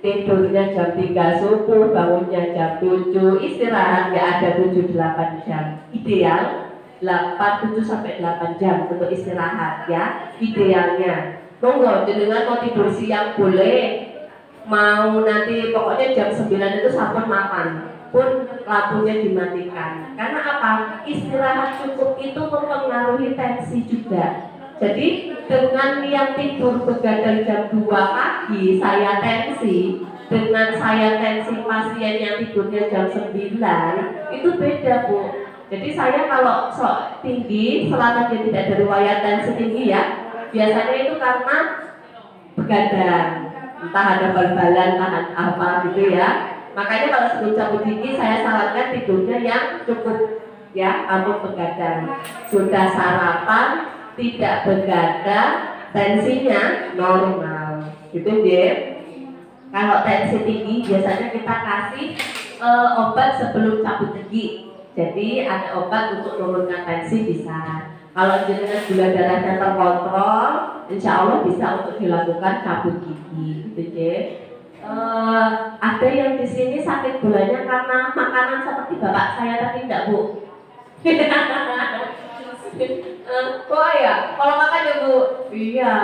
tidurnya jam 3 subuh, bangunnya jam 7, istirahat ya ada 7-8 jam. Ideal 7-8 jam untuk istirahat ya, idealnya. Monggo jenengan mau tidur siang boleh, mau nanti pokoknya jam 9 itu sampun makan pun lampunya dimatikan. Karena apa? Istirahat cukup itu mempengaruhi tensi juga. Jadi dengan yang tidur begadang jam 2 pagi saya tensi, dengan saya tensi pasien yang tidurnya jam 9 itu beda Bu. Jadi saya kalau tinggi selama dia tidak ada riwayat tensi tinggi ya, biasanya itu karena begadang, entah ada bal-balan, entah apa gitu ya. Makanya kalau sebelum cabut gigi saya sarankan tidurnya yang cukup ya, ampun begadang. Sudah sarapan, tidak begadang, tensinya normal. Gitu ya. Kalau tensi tinggi biasanya kita kasih obat sebelum cabut gigi. Jadi ada obat untuk menurunkan tensi bisa. Kalau jenengan gula darahnya terkontrol, insya Allah bisa untuk dilakukan cabut gigi, gitu ya. Ada yang di sini sakit gulanya karena makanan seperti bapak saya tadi, enggak Bu? Oh ya, kalau makan ya Bu, iya.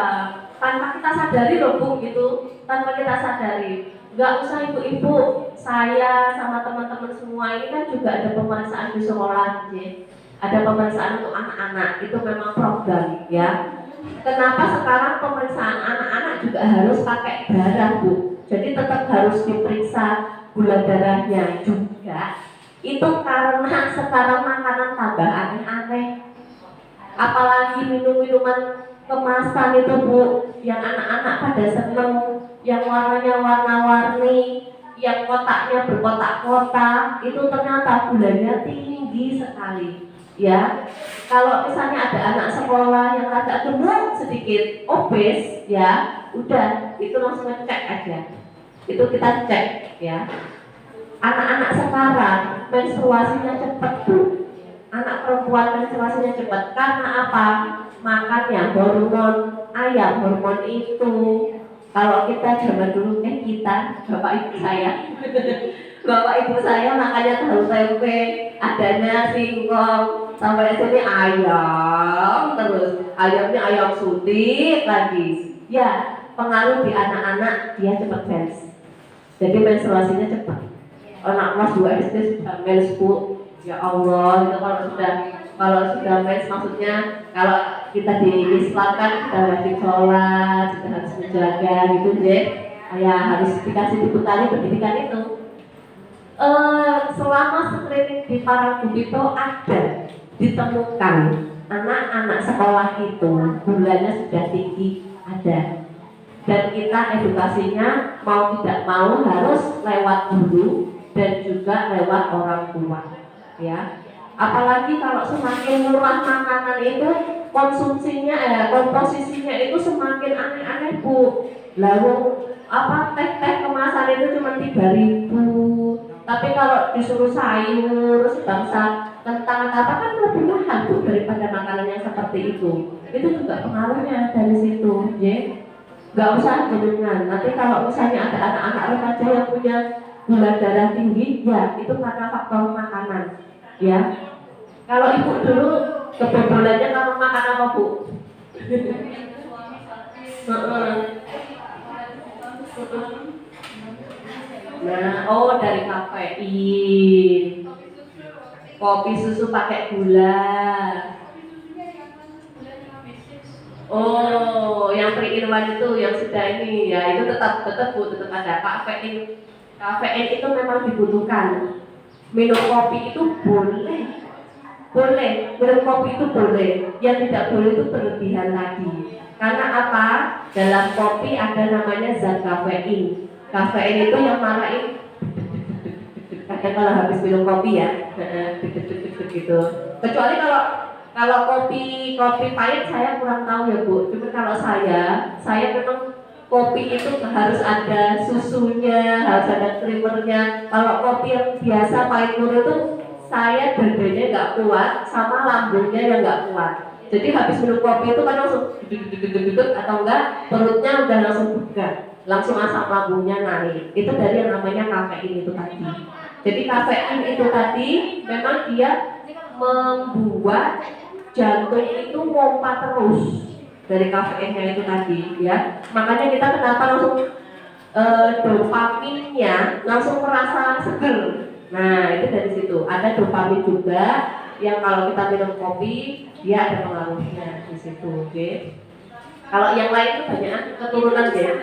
Tanpa kita sadari loh Bu, gitu. Tanpa kita sadari. Nggak usah ibu-ibu, saya sama teman-teman semua ini kan juga ada pemeriksaan di sekolah, ya. Ada pemeriksaan untuk anak-anak, itu memang program ya. Kenapa sekarang pemeriksaan anak-anak juga harus pakai darah Bu? Jadi tetap harus diperiksa gula darahnya juga. Itu karena sekarang makanan tambah aneh-aneh. Apalagi minum-minuman kemasan itu Bu, yang anak-anak pada seneng, yang warnanya warna-warni, yang kotaknya berkotak-kotak, itu ternyata gulanya tinggi sekali. Ya, kalau misalnya ada anak sekolah yang agak gemuk sedikit, obes, ya, udah, itu langsung cek aja. Itu kita cek, ya. Anak-anak sekarang menstruasinya cepat Bu. Anak perempuan menstruasinya cepat karena apa? Makannya hormon ayam, hormon itu. Kalau kita zaman dulu kita, bapak ibu saya, bapak ibu saya makannya tahu tempe, adanya singkong, sampai sini ayam terus, ayamnya ayam sutik lagi. Ya, pengaruh di anak-anak dia cepat mens. Jadi menstruasinya cepat. Anak kelas 2 SD sudah mens Bu. Ya Allah, itu kalau sudah mens maksudnya kalau kita di Islam kan kita wajib sholat, kita harus menjaga gitu deh. Ya harus dikasih diputari pendidikan itu. Selama screening di Parangkumbito ada ditemukan anak-anak sekolah itu gulanya sudah tinggi ada. Dan kita edukasinya mau tidak mau harus lewat guru dan juga lewat orang tua. Ya, apalagi kalau semakin murah makanan itu konsumsinya komposisinya itu semakin aneh-aneh Bu. Lalu apa teh kemasan itu cuma 3.000, tapi kalau disuruh sayur sebangsa kentang apa kan lebih mahal Bu daripada makanan yang seperti itu. Itu juga pengaruhnya dari situ, ya. Gak usah jenengan. Nanti kalau misalnya ada anak-anak remaja yang punya gula darah tinggi, ya itu karena faktor makanan. Ya, kalau ibu dulu kebobolannya karena makan apa Bu? Nah, oh dari kafein, kopi susu pakai gula. Oh, yang 3-in-1 itu yang sudah ini ya, itu tetap Bu, tetap ada kafein. Kafein itu memang dibutuhkan. Minum kopi itu boleh, minum kopi itu boleh. Yang tidak boleh itu berlebihan tadi. Karena apa? Dalam kopi ada namanya zat kafein. Kafein itu yang marahin. Kadang kalau habis minum kopi ya, gitu. Kecuali kalau kopi pahit saya kurang tahu ya Bu. Cuma kalau saya memang kopi itu harus ada susunya, harus ada creamernya. Kalau kopi yang biasa pahit nur itu saya dadanya nggak kuat, sama lambungnya yang nggak kuat. Jadi habis minum kopi itu kan langsung duduk atau enggak perutnya udah langsung bugar, langsung asam lambungnya naik. Itu dari yang namanya kafein itu tadi. Jadi kafein itu tadi memang dia membuat jantung itu pompa terus dari kafeinnya itu tadi ya. Makanya kita kenapa langsung dopaminnya langsung merasa seger. Nah itu dari situ. Ada dopamin juga yang kalau kita minum kopi dia ada pengaruhnya di situ. Oke. Kalau yang lain itu banyak keturunan ya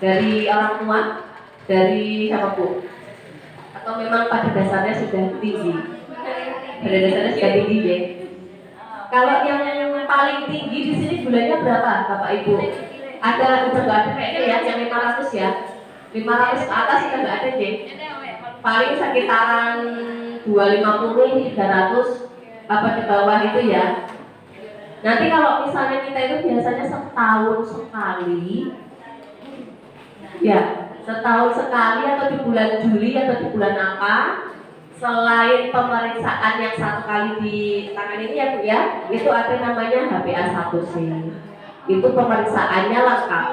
dari orang tua. Dari siapa Bu? Atau memang pada dasarnya sudah tinggi? Pada dasarnya sudah tinggi ya. Kalau yang paling tinggi di sini gulanya berapa, Bapak Ibu? Ada udah nggak ada kayaknya ya, yang 500 ya. 500 ke atas sudah nggak ada deh. Paling sekitaran 250, 300 apa di bawah itu ya. Nanti kalau misalnya kita itu biasanya setahun sekali, ya setahun sekali atau di bulan Juli atau di bulan apa, selain pemeriksaan yang satu kali di tangan ini ya Bu ya, itu ada namanya HbA1c. Itu pemeriksaannya lengkap.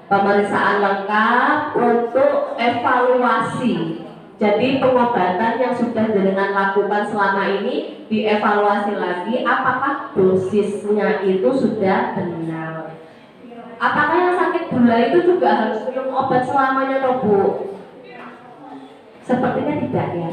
Pemeriksaan lengkap untuk evaluasi. Jadi pengobatan yang sudah jenengan lakukan selama ini dievaluasi lagi apakah dosisnya itu sudah benar. Apakah yang sakit gula itu juga harus minum obat selamanya toh Bu? Sepertinya tidak ya.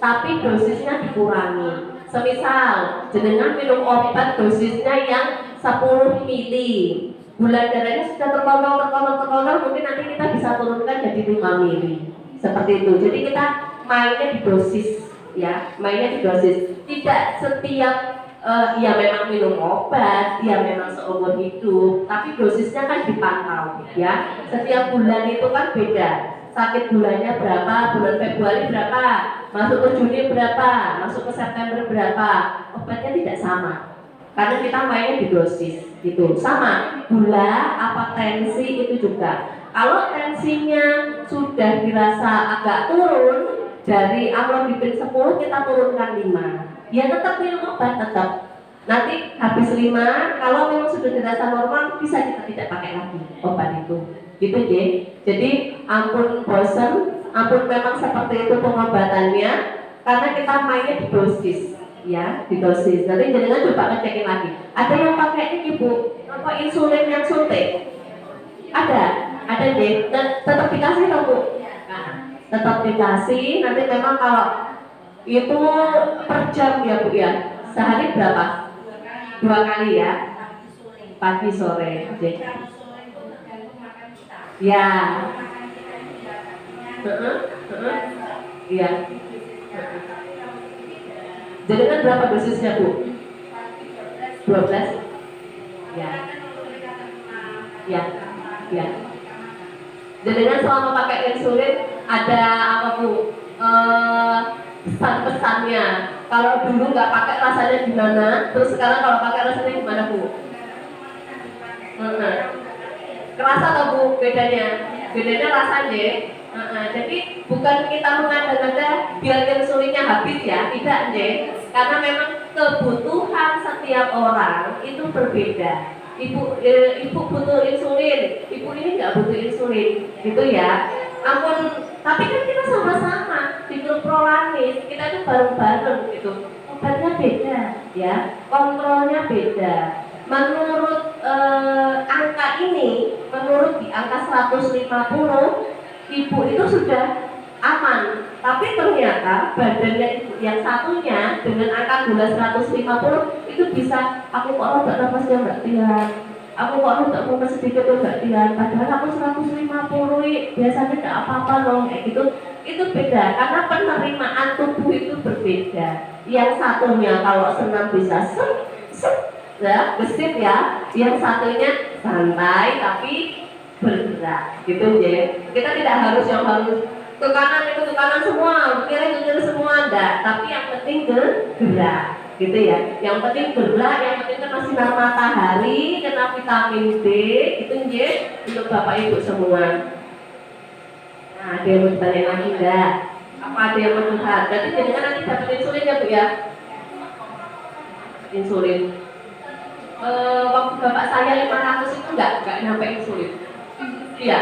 Tapi dosisnya dikurangi. Semisal jenengan minum obat dosisnya yang 10 mili, gula darahnya sudah terkontrol, mungkin nanti kita bisa turunkan jadi 5 mili. Seperti itu. Jadi kita mainnya di dosis ya, mainnya di dosis. Tidak setiap ya memang minum obat, ya memang seumur hidup, tapi dosisnya kan dipantau ya. Setiap bulan itu kan beda. Sakit gulanya berapa, bulan Februari berapa, masuk ke Juni berapa, masuk ke September berapa, obatnya tidak sama. Karena kita mainnya di dosis gitu. Sama gula apa tensi itu juga. Kalau tensinya sudah dirasa agak turun dari amlodipin 10 kita turunkan 5. Ya tetap minum obat tetap. Nanti habis 5, kalau memang sudah dirasa normal bisa kita tidak pakai lagi obat itu. Gitu ya. Jadi ampun bosan, ampun memang seperti itu pengobatannya karena kita mainnya di dosis. Ya, di dosis. Nanti jangan coba ngecekin lagi. Ada yang pakai ini Bu, apa insulin yang suntik? Ada deh. Tetap dikasih dong Bu. Nah, tetap dikasih. Nanti memang kalau itu per jam ya Bu ya. Sehari berapa? 2 kali ya. Pagi sore. Ya. Iya. Jadi kan berapa dosisnya Bu? 12? Ya. Ya. Ya. Jadi kan selama pakai insulin ada apa Bu? Pesan-pesannya. Kalau dulu nggak pakai rasanya gimana? Terus sekarang kalau pakai rasanya gimana Bu? Kerasa atau Bu bedanya? Bedanya rasanya. Jadi bukan kita mengada-ngada biar insulinnya habis ya, tidak deh. Karena memang kebutuhan setiap orang itu berbeda. Ibu butuh insulin, ibu ini nggak butuh insulin, gitu ya. Ampun, tapi kan kita sama-sama di grup prolanis, kita itu bareng-bareng gitu. Obatnya beda, ya, kontrolnya beda. Menurut angka ini, menurut di angka 150, ibu itu sudah aman. Tapi ternyata badannya ibu yang satunya dengan angka gula 150 itu bisa, aku kok roda nafasnya nggak tian, aku kok roda mumet sedikit tuh nggak tian, padahal aku 150 biasanya nggak apa-apa loh, kayak gitu. Itu beda karena penerimaan tubuh itu berbeda. Yang satunya kalau senam bisa ya, gesit ya. Yang satunya santai tapi bergerak, gitu ya. Kita tidak harus yang harus ke kanan itu ke kanan semua, ke kiri semua, enggak. Tapi yang penting gerak, gitu ya. Yang penting gerak, yang penting kena sinar matahari, kena vitamin D, itu ya untuk Bapak Ibu semua. Nah, ada yang mau ditanya lagi enggak? Apa ada yang mau curhat? Berarti jangan nanti dapat insulin ya Bu ya? Insulin. Waktu bapak saya 500 itu enggak nyampe insulin. Iya.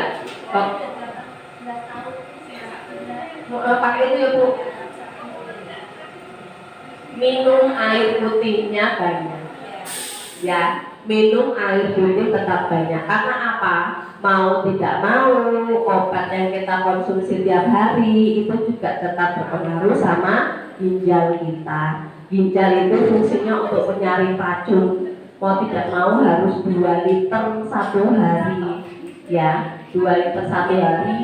Pakai itu ya Bu. Minum air putihnya banyak. Ya, minum air putih tetap banyak. Karena apa? Mau tidak mau, obat yang kita konsumsi tiap hari itu juga tetap berpengaruh sama ginjal kita. Ginjal itu fungsinya untuk menyaring racun. Mau tidak mau harus 2 liter 1 hari. Ya, 2 liter 1 hari.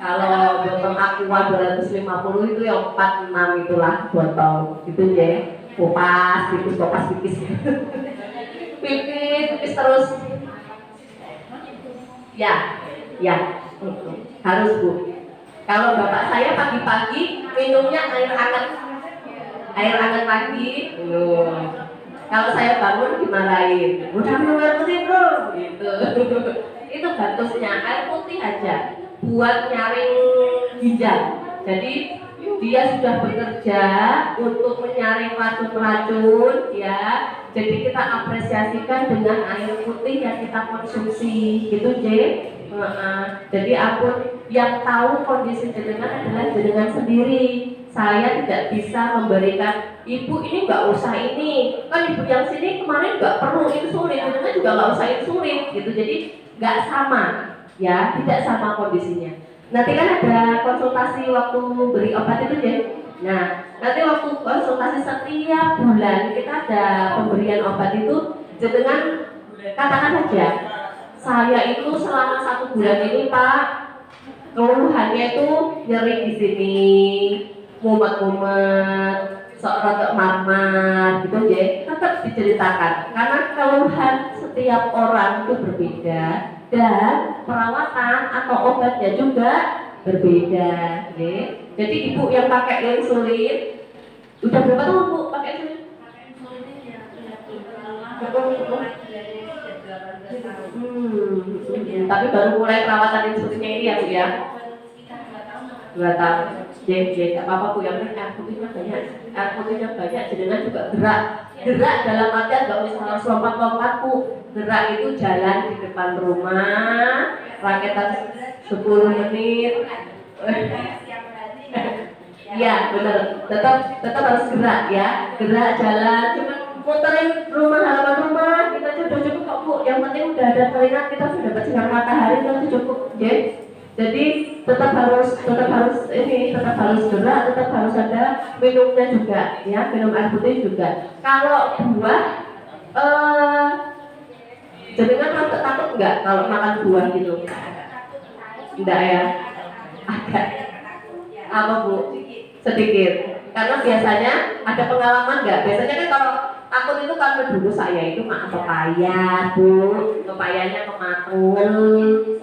Kalau botol aqua 250 itu yang 46 itulah botol gitu ya. Kopas, pipis pipis terus ya, ya, harus Bu. Kalau bapak saya pagi-pagi minumnya air hangat pagi. Kalau saya bangun dimarahin, udah minum air putih bro, gitu. Itu bagusnya air putih aja buat nyaring ginjal. Jadi dia sudah bekerja untuk menyaring racun-racun, ya. Jadi kita apresiasikan dengan air putih yang kita konsumsi, gitu J. Jadi ampun, yang tahu kondisi jenengan adalah jenengan sendiri. Saya tidak bisa memberikan ibu ini nggak usah ini, kan ibu yang sini kemarin nggak perlu insulin, jenengan juga nggak usah insulin, gitu. Jadi nggak sama, ya, tidak sama kondisinya. Nanti kan ada konsultasi waktu beri obat itu ya. Nah, nanti waktu konsultasi setiap bulan kita ada pemberian obat itu, jenengan katakan saja, saya itu selama 1 bulan ini Pak, keluhannya itu nyeri di sini, mumet-mumet, sok rotok marmar gitu ya, tetap diceritakan karena keluhan setiap orang itu berbeda dan perawatan atau obatnya juga berbeda ya. Jadi ibu yang pakai insulin udah berapa tahun Bu pakai insulin? Tapi baru mulai perawatan insulinnya ini ya Bu ya? 2 tahun. Jadi apa-apa Bu, yang penting air putihnya banyak. Air putihnya banyak, jenengan juga gerak. Gerak dalam artian nggak usah harus lompat-lompat Bu. Gerak itu jalan di depan rumah, raketan 10 menit. Iya benar, tetap harus gerak ya. Gerak jalan, cuma muterin rumah, halaman rumah kita sudah cukup kok Bu. Yang penting udah ada keringat, kita sudah dapat sinar matahari, itu cukup ya. Jadi tetap harus gerak, tetap harus ada minumnya juga ya, minum air putih juga. Kalau buah jenengan takut nggak kalau makan buah gitu? Enggak ya? Agak apa Bu? Sedikit. Karena biasanya ada pengalaman nggak? Biasanya kan kalau takut itu karena dulu saya itu makan pepaya Bu, pepayanya kematungan,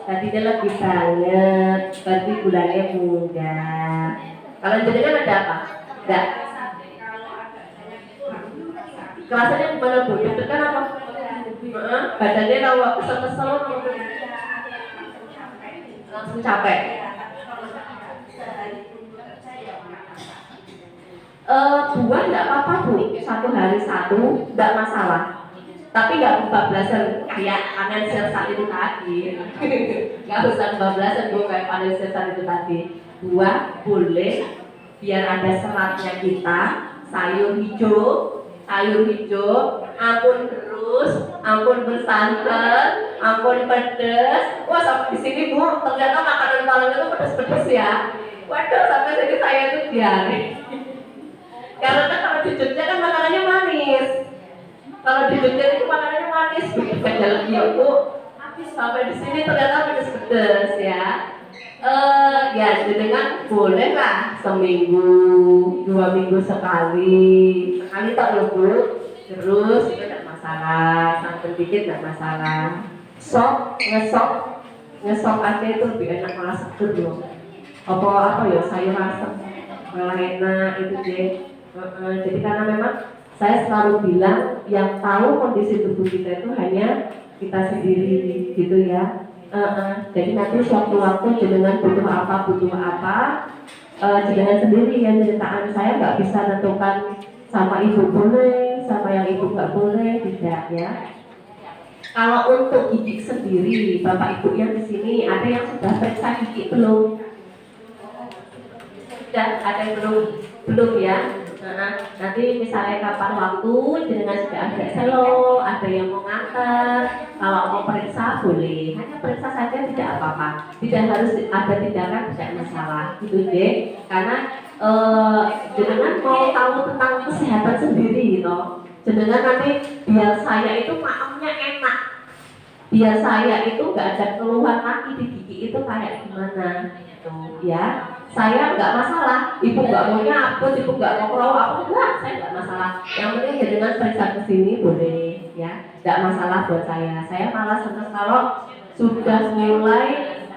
tadinya lebih banget, berarti gulanya mudah. Kalau jenengan ada apa? Enggak. Rasanya gimana Bu? Deg-degan apa? Badannya kalau kesel-kesel langsung capek. Buah enggak apa-apa Bu, 1 hari 1 enggak masalah. Tapi enggak kebablasan kayak financial saat itu tadi. Enggak usah kebablasan Bu kayak financial saat itu tadi. Buah boleh biar ada seratnya kita, sayur hijau, ampun terus, ampun bersantan, ampun pedas. Wah sampai di sini Bu, ternyata makanan Malang itu pedas-pedas ya. Waduh sampai sini saya itu diare. Karena kalau di Jogja kan makanannya manis. Kalau di Jogja itu makanannya manis, begitu jalan dia Bu. Sampai di sini ternyata pedas-pedas ya. Ya dengan boleh lah seminggu, 2 minggu sekali tak loh Bu. Terus itu tidak masalah, santan dikit tidak masalah. Ngesok aja itu lebih enak, malah seger loh. Apa ya sayur asam malah enak itu deh. Jadi karena memang saya selalu bilang yang tahu kondisi tubuh kita itu hanya kita sendiri gitu ya. Jadi nanti waktu-waktu jenengan butuh apa, jenengan sendiri yang ceritakan. Saya nggak bisa tentukan sama ibu boleh, sama yang ibu nggak boleh, tidak ya. Kalau untuk gigi sendiri, bapak ibu yang di sini ada yang sudah periksa gigi belum? Sudah ada yang belum ya. Nanti misalnya kapan waktu jenengan sudah ada selo, ada yang mau ngantar, kalau mau periksa boleh, hanya periksa saja tidak apa-apa, tidak harus ada tindakan, tidak masalah gitu deh. Karena jenengan mau tahu tentang kesehatan sendiri gitu. Jenengan nanti biar saya itu maamnya enak, biar saya itu nggak ada keluhan lagi di gigi itu kayak gimana. Tuh, ya. Saya nggak masalah, ibu nggak mau nyabut, ibu nggak mau kerawat, aku enggak, saya nggak masalah. Yang penting jenengan periksa ke sini boleh, ya, nggak masalah buat saya. Saya malah senang kalau sudah mulai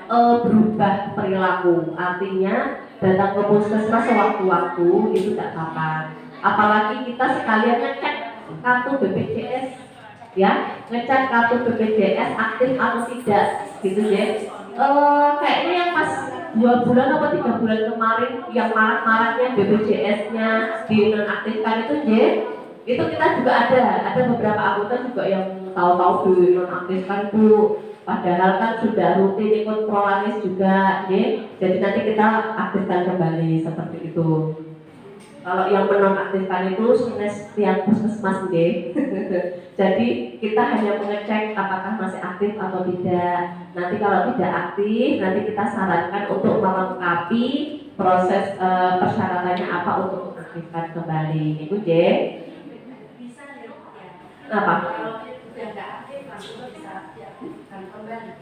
berubah perilaku, artinya datang ke puskesmas sewaktu-waktu itu tidak apa-apa. Apalagi kita sekalian ngecek kartu BPJS, ya, ngecek kartu BPJS aktif atau tidak, gitu ya. Kayaknya yang pas 2 bulan atau 3 bulan kemarin yang marak-maraknya BPJS-nya dinonaktifkan itu J, itu kita juga ada beberapa anggota juga yang tahu-tahu dinonaktifkan Bu, padahal kan sudah rutin ikut prolaris juga J, jadi nanti kita aktifkan kembali seperti itu. Kalau yang menonaktifkan itu yang puskesmas J. Jadi kita hanya mengecek apakah masih aktif atau tidak. Nanti kalau tidak aktif, nanti kita sarankan untuk melengkapi proses persyaratannya apa untuk mengaktifkan kembali. Itu J. Apa?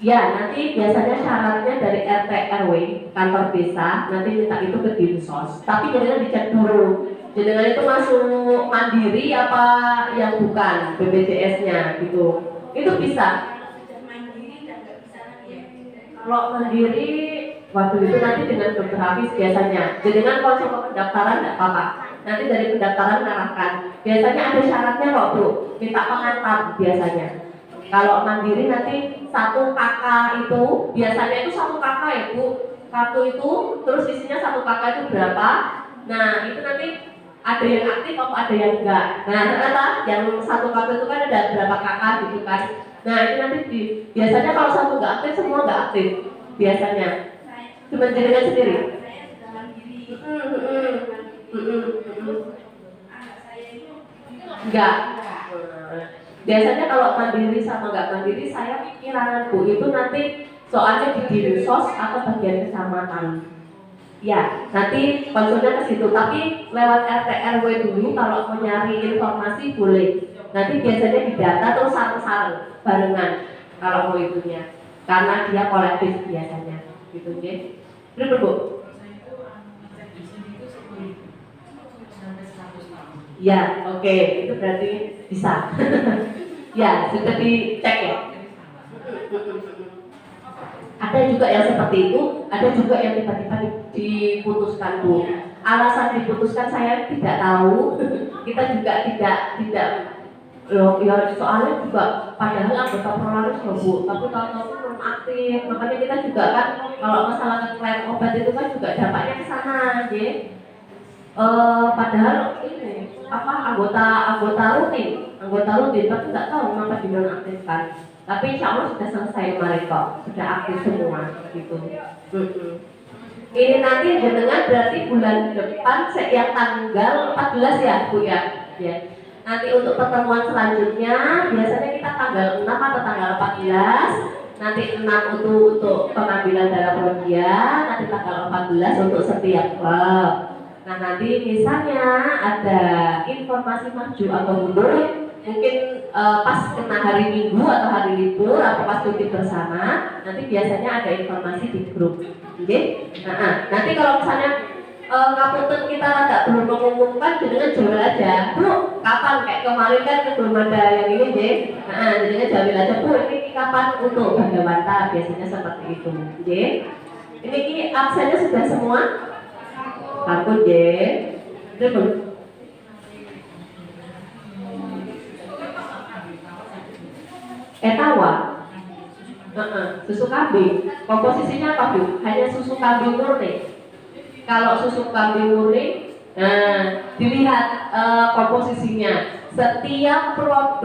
Ya, nanti biasanya syaratnya dari RT RW kantor desa nanti minta itu ke Dinsos. Tapi jangan dicek dulu. Jenengan itu masuk mandiri apa yang bukan BPJS-nya gitu. Itu bisa. Kalau mandiri waktu itu nanti dengan dokter Hafiz biasanya. Jenengan kalau coba pendaftaran nggak apa-apa. Nanti dari pendaftaran mengarahkan. Biasanya ada syaratnya kok Bu. Minta pengantar biasanya. Kalau mandiri nanti satu kakak itu biasanya itu satu kakak ya Bu. Kartu itu terus isinya satu kakak itu berapa? Nah itu nanti ada yang aktif atau ada yang enggak. Nah ternyata yang satu kartu itu kan ada berapa kakak gitu kan. Nah itu nanti biasanya kalau satu enggak aktif semua enggak aktif biasanya. Cuma jenengan sendiri. Enggak. Biasanya kalau mandiri sama enggak mandiri saya pikiran Bu itu nanti soalnya di Dinsos atau bagian kecamatan. Ya, nanti konsulnya ke situ. Tapi lewat RT RW dulu kalau mau nyari informasi boleh. Nanti biasanya didata terus sarang-sarang barengan kalau mau itunya. Karena dia kolektif biasanya. Gitu ya. Betul Bu? Ya, oke. Itu berarti bisa. Ya, sudah dicek ya. Ada juga yang seperti itu, ada juga yang tiba-tiba diputuskan Bu. Alasan diputuskan saya tidak tahu. Kita juga tidak ya soalnya juga padahal anggota prolaris loh Bu, tapi tahu-tahu belum aktif. Makanya kita juga kan kalau masalah klaim obat itu kan juga dampaknya ke sana, ya. Padahal ini anggota rutin, tapi nggak tahu kenapa dinonaktifkan. Tapi insya Allah sudah selesai kemarin kok, sudah aktif semua gitu. Ini nanti jenengan berarti bulan depan yang tanggal 14 ya Bu ya. Nanti untuk pertemuan selanjutnya biasanya kita tanggal 6 atau tanggal 14. Nanti 6 untuk pengambilan darah prodia, nanti tanggal 14 untuk setiap klub. Nah nanti misalnya ada informasi maju atau mundur, mungkin pas kena hari Minggu atau hari libur atau pas cuti bersama, nanti biasanya ada informasi di grup. Oke? Nah, nanti kalau misalnya ngapunten kita belum mengumumkan, jadinya jual aja, Bu, kapan kayak kemarin kan belum ada yang ini, J. Nah, jadinya jual aja, Bu, ini kapan untuk Bhagawanta, biasanya seperti itu, J. Ini absennya sudah semua? Takut, J. Betul. Etawa, susu kambing. Komposisinya apa Bu? Hanya susu kambing murni. Kalau susu kambing murni, dilihat komposisinya. Setiap produk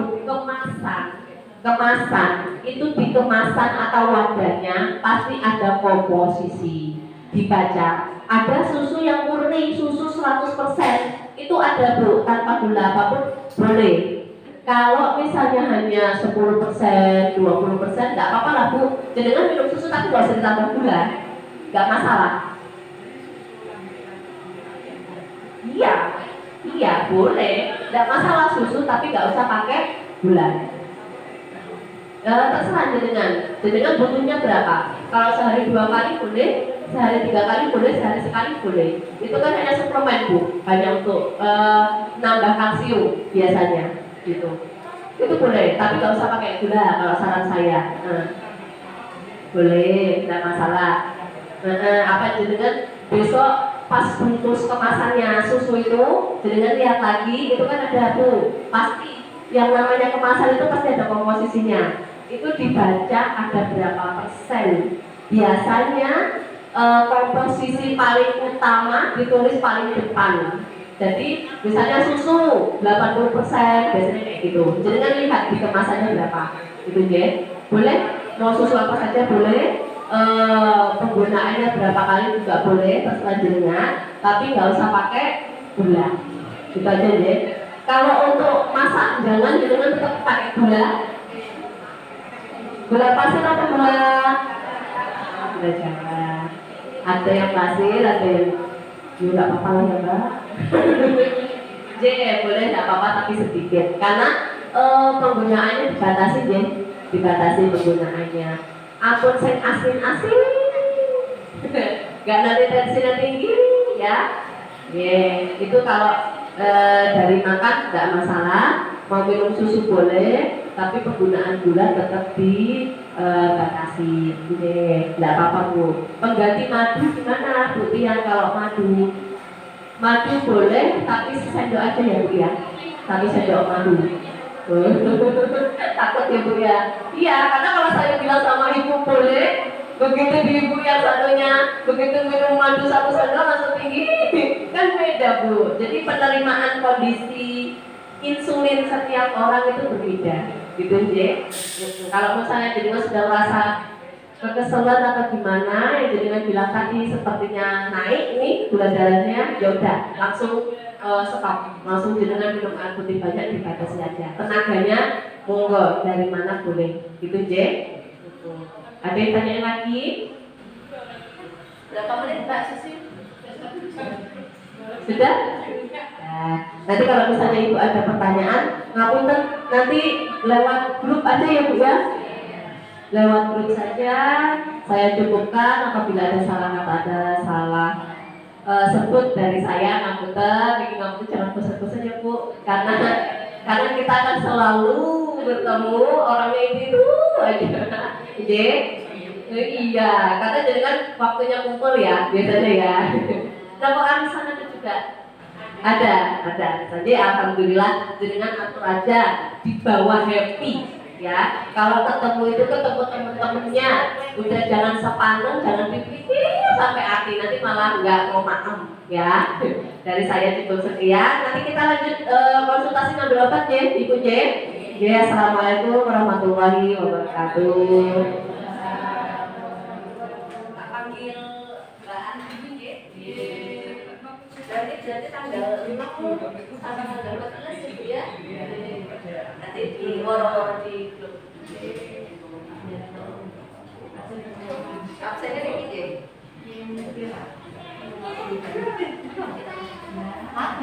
kemasan itu di kemasan atau wadahnya pasti ada komposisi. Dibaca. Ada susu yang murni, susu 100%. Itu ada Bu, tanpa gula apapun boleh. Kalau misalnya hanya 10%, 20%, nggak apa-apa lah Bu. Jangan minum susu tapi nggak usah ditambah gula, nggak masalah. Iya boleh, nggak masalah susu tapi nggak usah pakai gula. Terserah jenengan butuhnya berapa. Kalau sehari 2 kali boleh, sehari 3 kali boleh, sehari sekali boleh. Itu kan hanya suplemen Bu, hanya untuk nambah kalsium biasanya gitu. Itu boleh, tapi nggak usah pakai gula kalau saran saya. Boleh, tidak masalah. Apa jenengan besok pas bungkus kemasannya susu itu, jenengan lihat lagi, itu kan ada Bu, pasti yang namanya kemasan itu pasti ada komposisinya. Itu dibaca ada berapa persen. Biasanya komposisi paling utama ditulis paling depan. Jadi misalnya susu 80% biasanya kayak gitu. Jadi kan lihat di kemasannya berapa. Gitu ya. Boleh mau susu apa saja boleh. Penggunaannya berapa kali juga boleh terserah jenengan. Tapi nggak usah pakai gula. Gitu aja ya. Kalau untuk masak jangan jenengan tetap pakai gula. Gula pasir atau gula? Gula Jawa. Ada yang pasir, ada yang nggak apa-apa lah ya Mbak. Jadi boleh nggak apa-apa tapi sedikit karena penggunaannya dibatasi ya, dibatasi penggunaannya. Ampun saya asin-asin, nggak nanti tensinya tinggi ya. Itu kalau dari makan nggak masalah, mau minum susu boleh, tapi penggunaan gula tetap dibatasi. Nggak apa-apa Bu. Pengganti madu gimana Bu Tian kalau madu? Madu boleh, tapi sendok aja ya Bu ya. Tapi sendok madu. Takut ya Bu ya. Iya, karena kalau saya bilang sama ibu boleh, begitu di ibu yang satunya begitu minum madu 1 sendok langsung tinggi, kan beda Bu. Jadi penerimaan kondisi insulin setiap orang itu berbeda, gitu ya. Kalau misalnya jenengan sudah merasa kekeselan atau gimana, yang jenengan bilang tadi sepertinya naik nih gula darahnya, ya udah langsung stop, langsung jenengan minum air putih banyak dibatasi aja. Tenaganya monggo dari mana boleh, gitu ya. Ada yang tanya lagi? Berapa menit Mbak Susi? Sudah? Nah, nanti kalau misalnya Ibu ada pertanyaan, ngapunten nanti lewat grup aja ya Bu ya. Lewat grup saja saya cukupkan apabila ada salah kata, ada salah sebut dari saya, ngapunten, ngapunten jangan bosan-bosan ya Bu, karena kita akan selalu bertemu orangnya itu aja. Iya, karena jadi kan waktunya kumpul ya biasanya ya. Nah, kok sana juga ada. Jadi alhamdulillah jenengan atur aja di bawah happy ya. Kalau ketemu itu ketemu temen-temennya, udah jangan sepaneng, jangan dipikir sampai hati nanti malah nggak mau makan ya. Dari saya cukup sekian. Nanti kita lanjut konsultasi ngambil obat ya, Ibu J. Ya, assalamualaikum warahmatullahi wabarakatuh. Jadi tanggal 5 sampai tanggal 14 ya. Nanti di orang-orang di grup. Absennya kayak gitu. Wah,